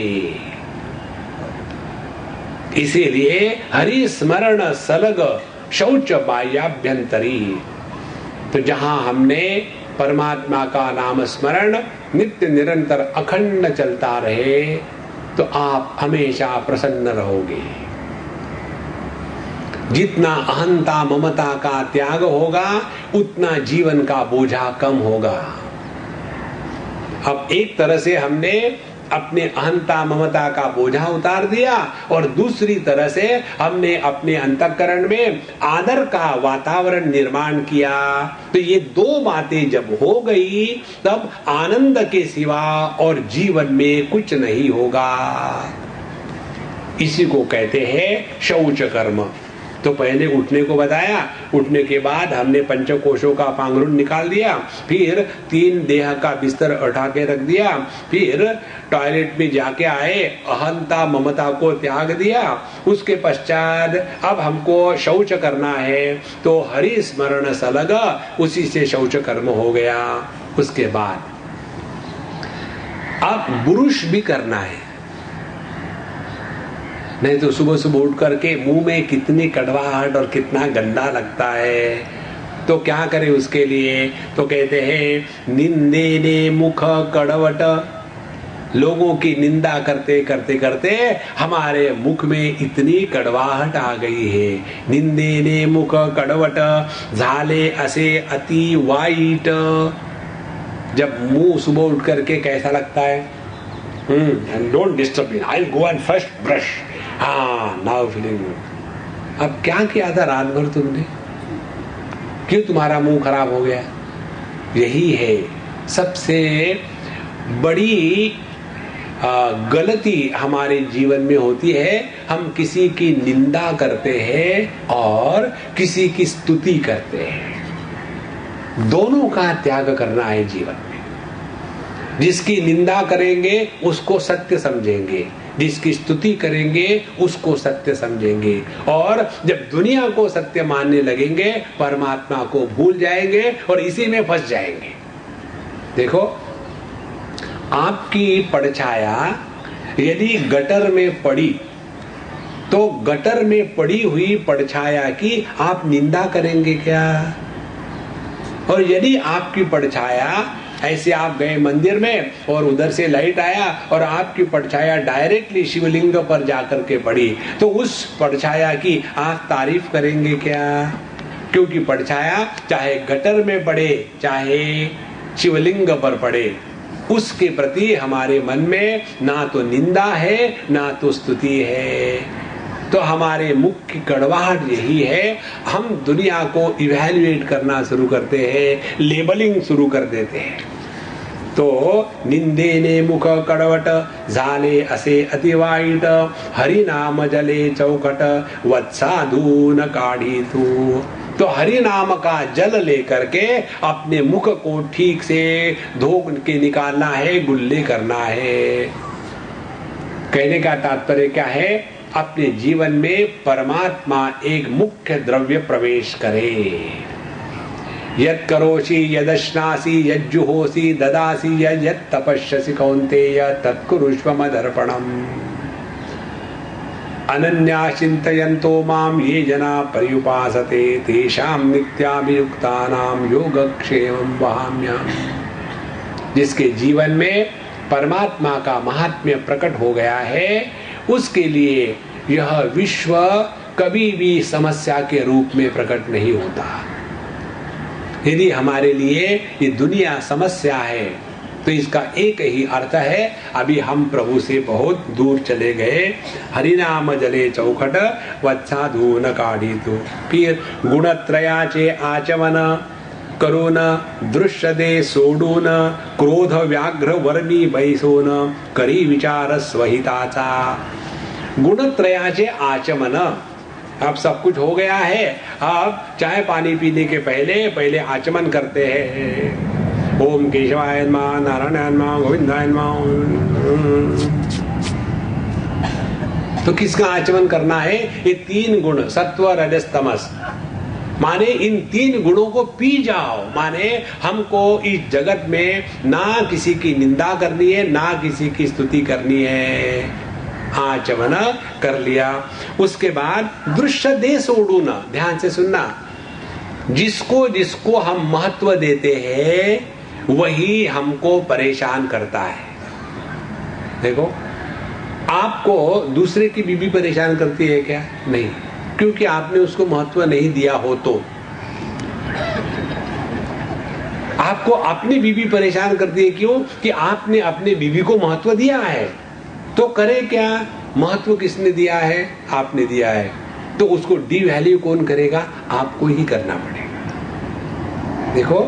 इसीलिए हरि स्मरण सलग शौच बाह्याभ्यंतरी। तो जहां हमने परमात्मा का नाम स्मरण नित्य निरंतर अखंड चलता रहे, तो आप हमेशा प्रसन्न रहोगे। जितना अहंता ममता का त्याग होगा, उतना जीवन का बोझा कम होगा। अब एक तरह से हमने अपने अहंता ममता का बोझा उतार दिया, और दूसरी तरह से हमने अपने अंतःकरण में आदर का वातावरण निर्माण किया। तो ये दो बातें जब हो गई, तब आनंद के सिवा और जीवन में कुछ नहीं होगा। इसी को कहते हैं शौच कर्म। तो पहले उठने को बताया, उठने के बाद हमने पंचकोशों का पांगरुण निकाल दिया, फिर 3 देह का बिस्तर उठा के रख दिया, फिर टॉयलेट में जाके आए, अहंता ममता को त्याग दिया। उसके पश्चात अब हमको शौच करना है, तो हरि स्मरण सलग, उसी से शौच कर्म हो गया। उसके बाद अब ब्रुश भी करना है, नहीं तो सुबह सुबह उठ करके मुंह में कितनी कड़वाहट और कितना गंदा लगता है। तो क्या करें उसके लिए? तो कहते हैं निंदे ने मुख कड़वट, लोगों की निंदा करते करते करते हमारे मुख में इतनी कड़वाहट आ गई है। निंदे ने मुख कड़वट झाले असे अति वाइट, जब मुंह सुबह उठ करके कैसा लगता है? And don't disturb me, I will go and first brush. हाँ, नाउ फीलिंग गुड। अब क्या किया था रात भर तुमने? क्यों तुम्हारा मुंह खराब हो गया? यही है सबसे बड़ी गलती हमारे जीवन में होती है। हम किसी की निंदा करते हैं और किसी की स्तुति करते हैं। दोनों का त्याग करना है जीवन में। जिसकी निंदा करेंगे उसको सत्य समझेंगे, जिसकी स्तुति करेंगे उसको सत्य समझेंगे, और जब दुनिया को सत्य मानने लगेंगे परमात्मा को भूल जाएंगे और इसी में फंस जाएंगे। देखो, आपकी परछाया यदि गटर में पड़ी तो गटर में पड़ी हुई परछाया की आप निंदा करेंगे क्या? और यदि आपकी परछाया ऐसे आप गए मंदिर में और उधर से लाइट आया और आपकी परछाया डायरेक्टली शिवलिंग पर जाकर के पड़ी, तो उस परछाया की आप तारीफ करेंगे क्या? क्योंकि परछाया चाहे गटर में पड़े चाहे शिवलिंग पर पड़े, उसके प्रति हमारे मन में ना तो निंदा है ना तो स्तुति है। तो हमारे मुख की कड़वाहट यही है, हम दुनिया को इवैल्यूएट करना शुरू करते हैं, लेबलिंग शुरू कर देते हैं। तो निंदे ने मुख कड़वट झाले असे अति वाइट, हरि नाम जले चौखट वत्साधु न काढ़ी तू। तो हरि नाम का जल लेकर के अपने मुख को ठीक से धो के निकालना है, गुल्ले करना है। कहने का तात्पर्य क्या है? अपने जीवन में परमात्मा एक मुख्य द्रव्य प्रवेश करे। यत् करोषि यदश्नासि यज्जुहोषि ददासि यत् तपस्यसि कौन्तेय तत्कुरुष्व मदर्पणम्। अनन्या चिन्तयन्तो मां ये जना पर्युपासते तेषां नित्याभियुक्तानां योगक्षेमं वहाम्यहम्। जिसके जीवन में परमात्मा का महात्म्य प्रकट हो गया है, उसके लिए यह विश्व कभी भी समस्या के रूप में प्रकट नहीं होता। यदि हमारे लिए ये दुनिया समस्या है तो इसका एक ही अर्थ है, अभी हम प्रभु से बहुत दूर चले गए। हरिनाम जले चौखट वत्साधु न काढ़ीतु। फिर गुणत्रयाचे आचमन करून दृश्य दे सोडून क्रोध व्याघ्र वर्मी बैसोन करी विचार स्वहिताचा। गुणत्रयाचे आचमन, अब सब कुछ हो गया है, अब चाय पानी पीने के पहले आचमन करते हैं। ओम केशवाय नमः, नारायणाय नमः, गोविंदाय नमः। तो किसका आचमन करना है? ये तीन गुण सत्व रजस तमस, माने इन तीन गुणों को पी जाओ। माने हमको इस जगत में ना किसी की निंदा करनी है ना किसी की स्तुति करनी है। आचमन कर लिया। उसके बाद दृश्य दे सोडूना, ध्यान से सुनना, जिसको जिसको हम महत्व देते हैं वही हमको परेशान करता है। देखो, आपको दूसरे की बीवी परेशान करती है क्या? नहीं, क्योंकि आपने उसको महत्व नहीं दिया हो। तो आपको अपनी बीवी परेशान करती है, क्यों? कि आपने अपने बीवी को महत्व दिया है। तो करे क्या? महत्व किसने दिया है? आपने दिया है। तो उसको डिवैल्यू कौन करेगा? आपको ही करना पड़ेगा। देखो,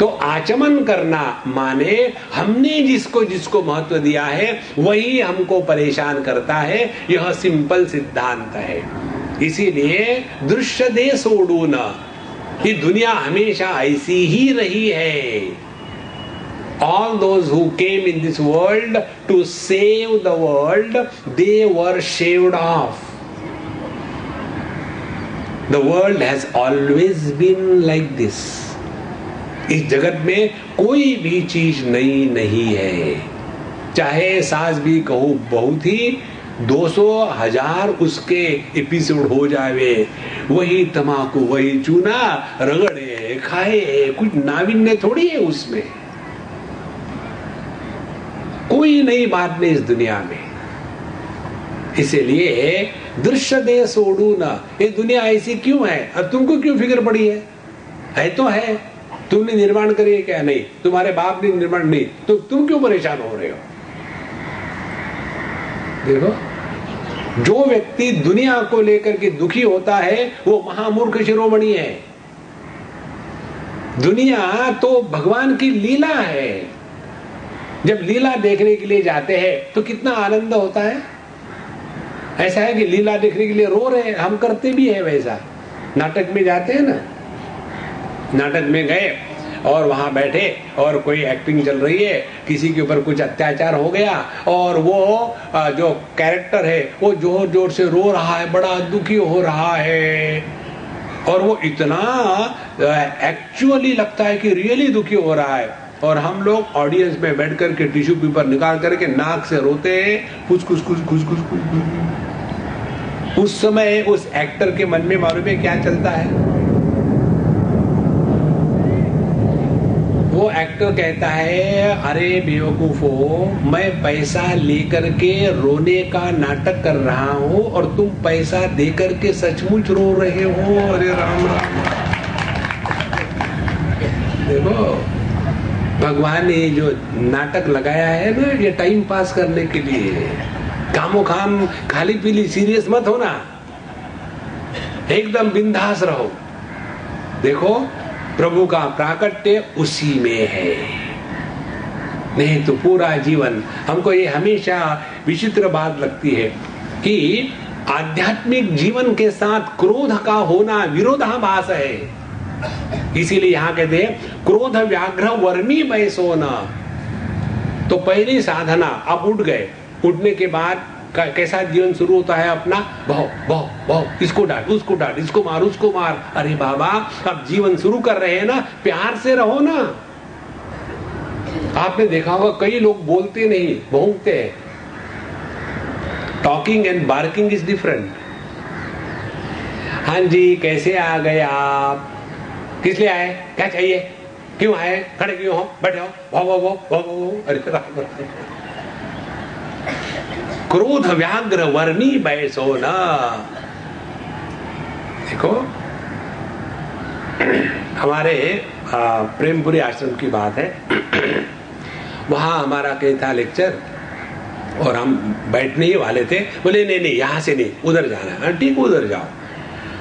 तो आचमन करना माने हमने जिसको जिसको महत्व दिया है वही हमको परेशान करता है। यह सिंपल सिद्धांत है। इसीलिए दृश्य दे सोडून, ये दुनिया हमेशा ऐसी ही रही है। All those who came in this world to save the world, they were shaved off. The world has always been like this. इस जगत में कोई भी चीज नई नहीं है। चाहे सास भी कहू बहू थी, 200,000 उसके एपिसोड हो जावे, वही तमाकू वही चूना रगड़े खाए, कुछ नाविन्य थोड़ी है उसमें, कोई नई बात नहीं इस दुनिया में। इसीलिए दृश्य दे सोडू ना, ये दुनिया ऐसी क्यों है और तुमको क्यों फिक्र पड़ी है तो है, तुमने निर्माण करी है क्या? नहीं। तुम्हारे बाप ने निर्माण नहीं, तो तुम क्यों परेशान हो रहे हो? देखो, जो व्यक्ति दुनिया को लेकर के दुखी होता है वो महामूर्ख शिरोमणि है। दुनिया तो भगवान की लीला है। जब लीला देखने के लिए जाते हैं तो कितना आनंद होता है। ऐसा है कि लीला देखने के लिए रो रहे हैं, हम करते भी है वैसा। नाटक में जाते हैं ना, नाटक में गए और वहां बैठे और कोई एक्टिंग चल रही है, किसी के ऊपर कुछ अत्याचार हो गया और वो जो कैरेक्टर है वो जोर जोर से रो रहा है, बड़ा दुखी हो रहा है, और वो इतना एक्चुअली लगता है कि रियली दुखी हो रहा है, और हम लोग ऑडियंस में बैठ करके टिश्यू पेपर निकाल करके नाक से रोते हैं, कुछ कुछ कुछ कुछ कुछ कुछ। उस समय उस एक्टर के मन में मालूम है क्या चलता है? वो एक्टर कहता है, अरे बेवकूफो, मैं पैसा लेकर के रोने का नाटक कर रहा हूं और तुम पैसा देकर के सचमुच रो रहे हो। अरे राम राम। देखो, भगवान ने जो नाटक लगाया है ना, ये टाइम पास करने के लिए। कामो खाम खाली पीली सीरियस मत होना, एकदम बिंदास रहो। देखो, प्रभु का प्राकट्य उसी में है, नहीं तो पूरा जीवन। हमको ये हमेशा विचित्र बात लगती है कि आध्यात्मिक जीवन के साथ क्रोध का होना विरोधाभास है। इसीलिए यहां कहते हैं क्रोध व्याघ्र वर्मी बैसो न। तो पहली साधना, आप उठ गए, उठने के बाद कैसा जीवन शुरू होता है अपना? भाव भाव भाव, इसको डांट उसको डांट, इसको मार उसको मार। अरे बाबा, अब जीवन शुरू कर रहे हैं ना, प्यार से रहो ना। आपने देखा होगा कई लोग बोलते नहीं, भौंकते हैं। Talking and barking is different. हाँ जी, कैसे आ गए आप? किस लिए आए? क्या चाहिए? क्यों आए? खड़े क्यों हो? बैठे हो? भाव भाव भाव भाव। अरे राम राम। क्रोध व्याघ्र वर्णी बैसो न। देखो, हमारे प्रेमपुरी आश्रम की बात है। वहां हमारा कहीं था लेक्चर और हम बैठने ही वाले थे। बोले नहीं नहीं, यहां से नहीं, उधर जाना है। ठीक, उधर जाओ।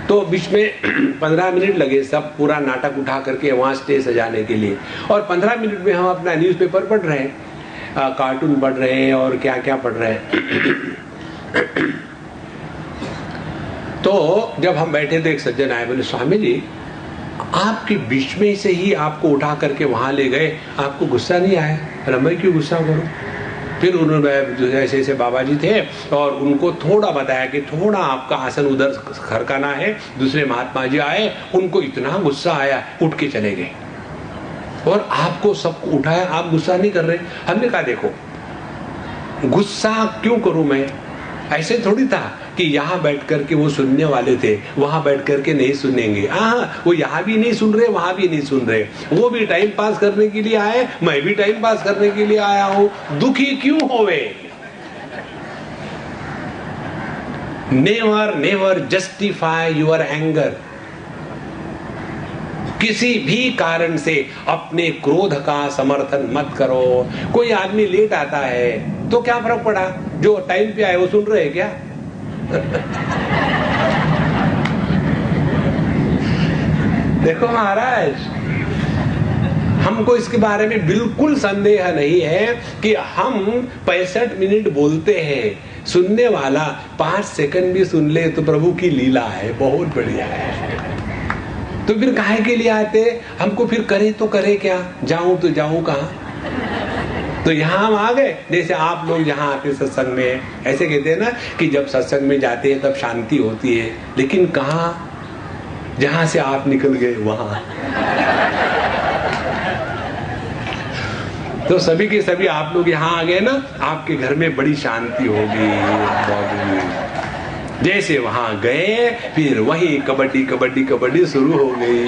तो बीच में 15 मिनट लगे सब पूरा नाटक उठा करके वहां स्टेज सजाने के लिए, और 15 मिनट में हम अपना न्यूज़पेपर पढ़ रहे हैं, कार्टून पढ़ रहे हैं और क्या क्या पढ़ रहे हैं। तो जब हम बैठे तो एक सज्जन आए, बोले स्वामी जी, आपके बीच में से ही आपको उठा करके वहां ले गए, आपको गुस्सा नहीं आया? अरे मैं क्यों गुस्सा करूं? फिर उन्होंने ऐसे ऐसे बाबा जी थे और उनको थोड़ा बताया कि थोड़ा आपका आसन उधर खरकाना है। दूसरे महात्मा जी आए, उनको इतना गुस्सा आया, उठ के चले गए और आपको सबको उठाया, आप गुस्सा नहीं कर रहे। हमने कहा देखो, गुस्सा क्यों करूं मैं? ऐसे थोड़ी था कि यहाँ बैठ करके वो सुनने वाले थे, वहां बैठ करके नहीं सुनेंगे। हाँ, वो यहाँ भी नहीं सुन रहे, वहां भी नहीं सुन रहे। वो भी टाइम पास करने के लिए आए, मैं भी टाइम पास करने के लिए आया हूं। दुखी क्यों होवे? Never never justify your anger. किसी भी कारण से अपने क्रोध का समर्थन मत करो। कोई आदमी लेट आता है तो क्या फर्क पड़ा, जो टाइम पे आए वो सुन रहे हैं क्या? देखो महाराज, हमको इसके बारे में बिल्कुल संदेह नहीं है कि हम 65 मिनट बोलते हैं, सुनने वाला 5 सेकंड भी सुन ले तो प्रभु की लीला है, बहुत बढ़िया है। तो फिर काहे के लिए आते? हमको फिर करे तो करे क्या? जाऊं तो जाऊं कहां? तो यहां हम आ गए। जैसे आप लोग यहाँ आते सत्संग में, ऐसे कहते हैं ना कि जब सत्संग में जाते हैं तब शांति होती है, लेकिन कहां? जहां से आप निकल गए वहां। तो सभी के सभी आप लोग यहाँ आ गए ना, आपके घर में बड़ी शांति होगी। जैसे वहां गए फिर वही कबड्डी कबड्डी कबड्डी शुरू हो गई।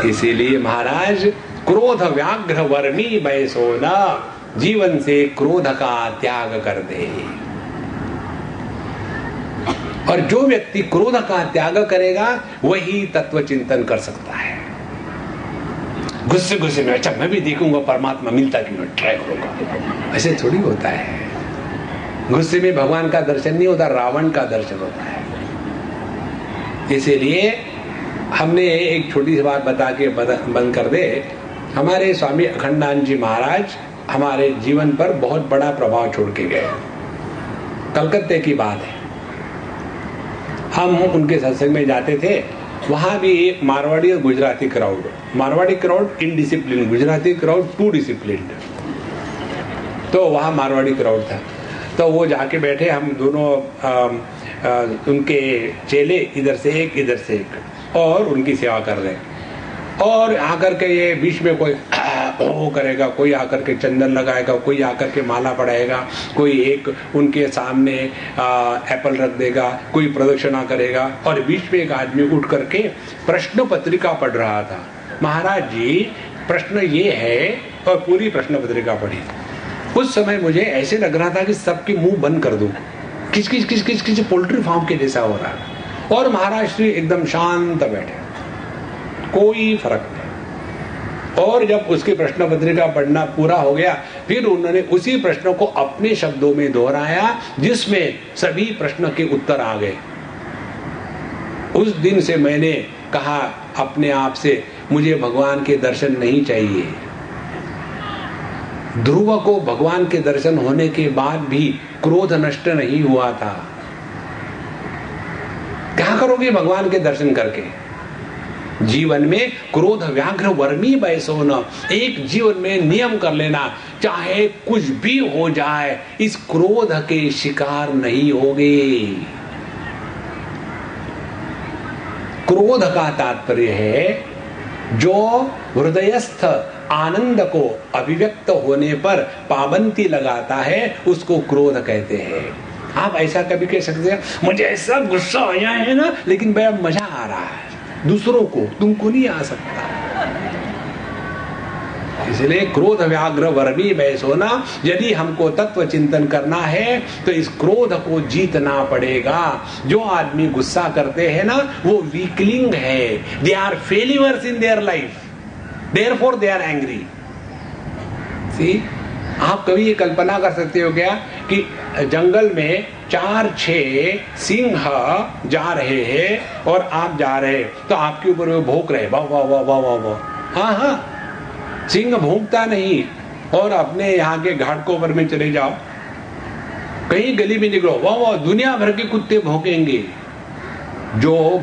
इसीलिए महाराज क्रोध व्याघ्र वर्मी बैसोना, जीवन से क्रोध का त्याग कर दे। और जो व्यक्ति क्रोध का त्याग करेगा वही तत्व चिंतन कर सकता है। गुस्से गुस्से में अच्छा मैं भी देखूंगा परमात्मा मिलता कि मैं ट्राई करूंगा, ऐसे थोड़ी होता है। गुस्से में भगवान का दर्शन नहीं होता, रावण का दर्शन होता है। इसीलिए हमने एक छोटी सी बात बता के बंद कर दे। हमारे स्वामी अखंडानंद जी महाराज हमारे जीवन पर बहुत बड़ा प्रभाव छोड़ के गए। कलकत्ते की बात है, हम उनके सत्संग में जाते थे। वहां भी मारवाड़ी और Gujarati crowd, Marwari crowd indiscipline, Gujarati crowd too discipline. तो वहां मारवाड़ी क्राउड था, तो वो जाके बैठे, हम दोनों उनके चेले इधर से एक इधर से एक, और उनकी सेवा कर रहे हैं। और आकर के ये बीच में कोई वो करेगा, कोई आकर के चंदन लगाएगा, कोई आकर के माला पढ़ाएगा, कोई एक उनके सामने एप्पल रख देगा, कोई प्रदक्षिणा करेगा। और बीच में एक आदमी उठ करके प्रश्न पत्रिका पढ़ रहा था। महाराज जी प्रश्न ये है, और पूरी प्रश्न पत्रिका पढ़ी। उस समय मुझे ऐसे लग रहा था कि सबके मुंह बंद कर दूं, किस किस किस किस किस पोल्ट्री फार्म के जैसा हो रहा। और महाराज श्री एकदम शांत बैठे, कोई फर्क नहीं। और जब उसकी प्रश्न पत्रिका पढ़ना पूरा हो गया, फिर उन्होंने उसी प्रश्न को अपने शब्दों में दोहराया, जिसमें सभी प्रश्न के उत्तर आ गए। उस दिन से मैंने कहा अपने आप से, मुझे भगवान के दर्शन नहीं चाहिए। ध्रुव को भगवान के दर्शन होने के बाद भी क्रोध नष्ट नहीं हुआ था। क्या करोगे भगवान के दर्शन करके? जीवन में क्रोध व्याघ्र वर्मी बैसो न, एक जीवन में नियम कर लेना, चाहे कुछ भी हो जाए इस क्रोध के शिकार नहीं होगे। क्रोध का तात्पर्य है जो हृदयस्थ आनंद को अभिव्यक्त होने पर पाबंदी लगाता है, उसको क्रोध कहते हैं। आप ऐसा कभी कह सकते हैं, मुझे ऐसा गुस्सा आया है ना, लेकिन बड़ा मजा आ रहा है, दूसरों को, तुमको नहीं आ सकता। इसलिए क्रोध व्याघ्र वर्मी बैसोना, यदि हमको तत्व चिंतन करना है तो इस क्रोध को जीतना पड़ेगा। जो आदमी गुस्सा करते हैं ना, वो वीकलिंग है, they are failures in their life, therefore they are angry. See, आप कभी ये कल्पना कर सकते हो क्या कि जंगल में 4-6 सिंह जा रहे हैं और आप जा रहे हैं, तो आपके ऊपर वो भौंक रहे, वाह वाह वाह वाह वाह वाह। हाँ हाँ, सिंह भौंकता नहीं। और अपने यहाँ के घाटकोपर में चले जाओ, कहीं गली में निकलो, वाह वाह, दुनिया भर के कुत्ते भौंकेंगे। जो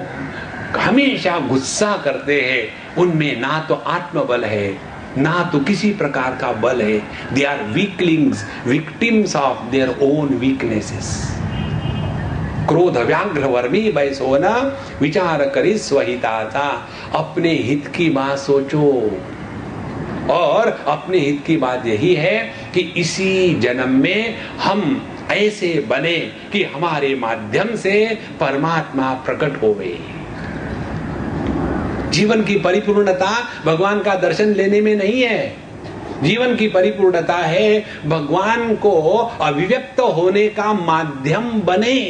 हमेशा गुस्सा करते हैं उनमें ना तो आत्मबल है, ना तो किसी प्रकार का बल है। They are weaklings, victims of their own weaknesses. क्रोध व्याघ्र वर्मी बैसोना, विचार करी स्वहिताता, अपने हित की बात सोचो। और अपने हित की बात यही है कि इसी जन्म में हम ऐसे बने कि हमारे माध्यम से परमात्मा प्रकट होवे। जीवन की परिपूर्णता भगवान का दर्शन लेने में नहीं है, जीवन की परिपूर्णता है भगवान को अभिव्यक्त होने का माध्यम बने।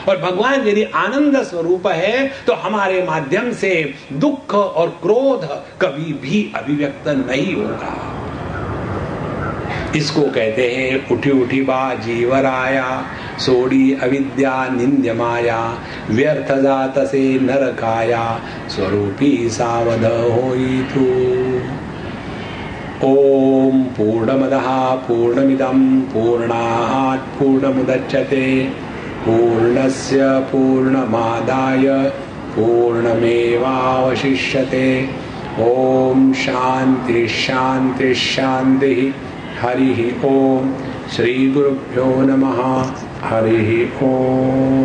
और भगवान यदि आनंद स्वरूप है तो हमारे माध्यम से दुख और क्रोध कभी भी अभिव्यक्त नहीं होगा। इसको कहते हैं उठी उठी बा जीवराया, सोड़ी अविद्या निंद्य माया, व्यर्थ जात से नरकाया, स्वरूपी सावध होई तू। ओम पूर्णमदः पूर्णमिदं पूर्णात् पूर्णमुदच्यते, पूर्णस्य पूर्णमादाय पूर्णमेवावशिष्यते। ओम शांति शांति शांति। हरि ओम। श्री गुरुभ्यो नमः। हरि ओम।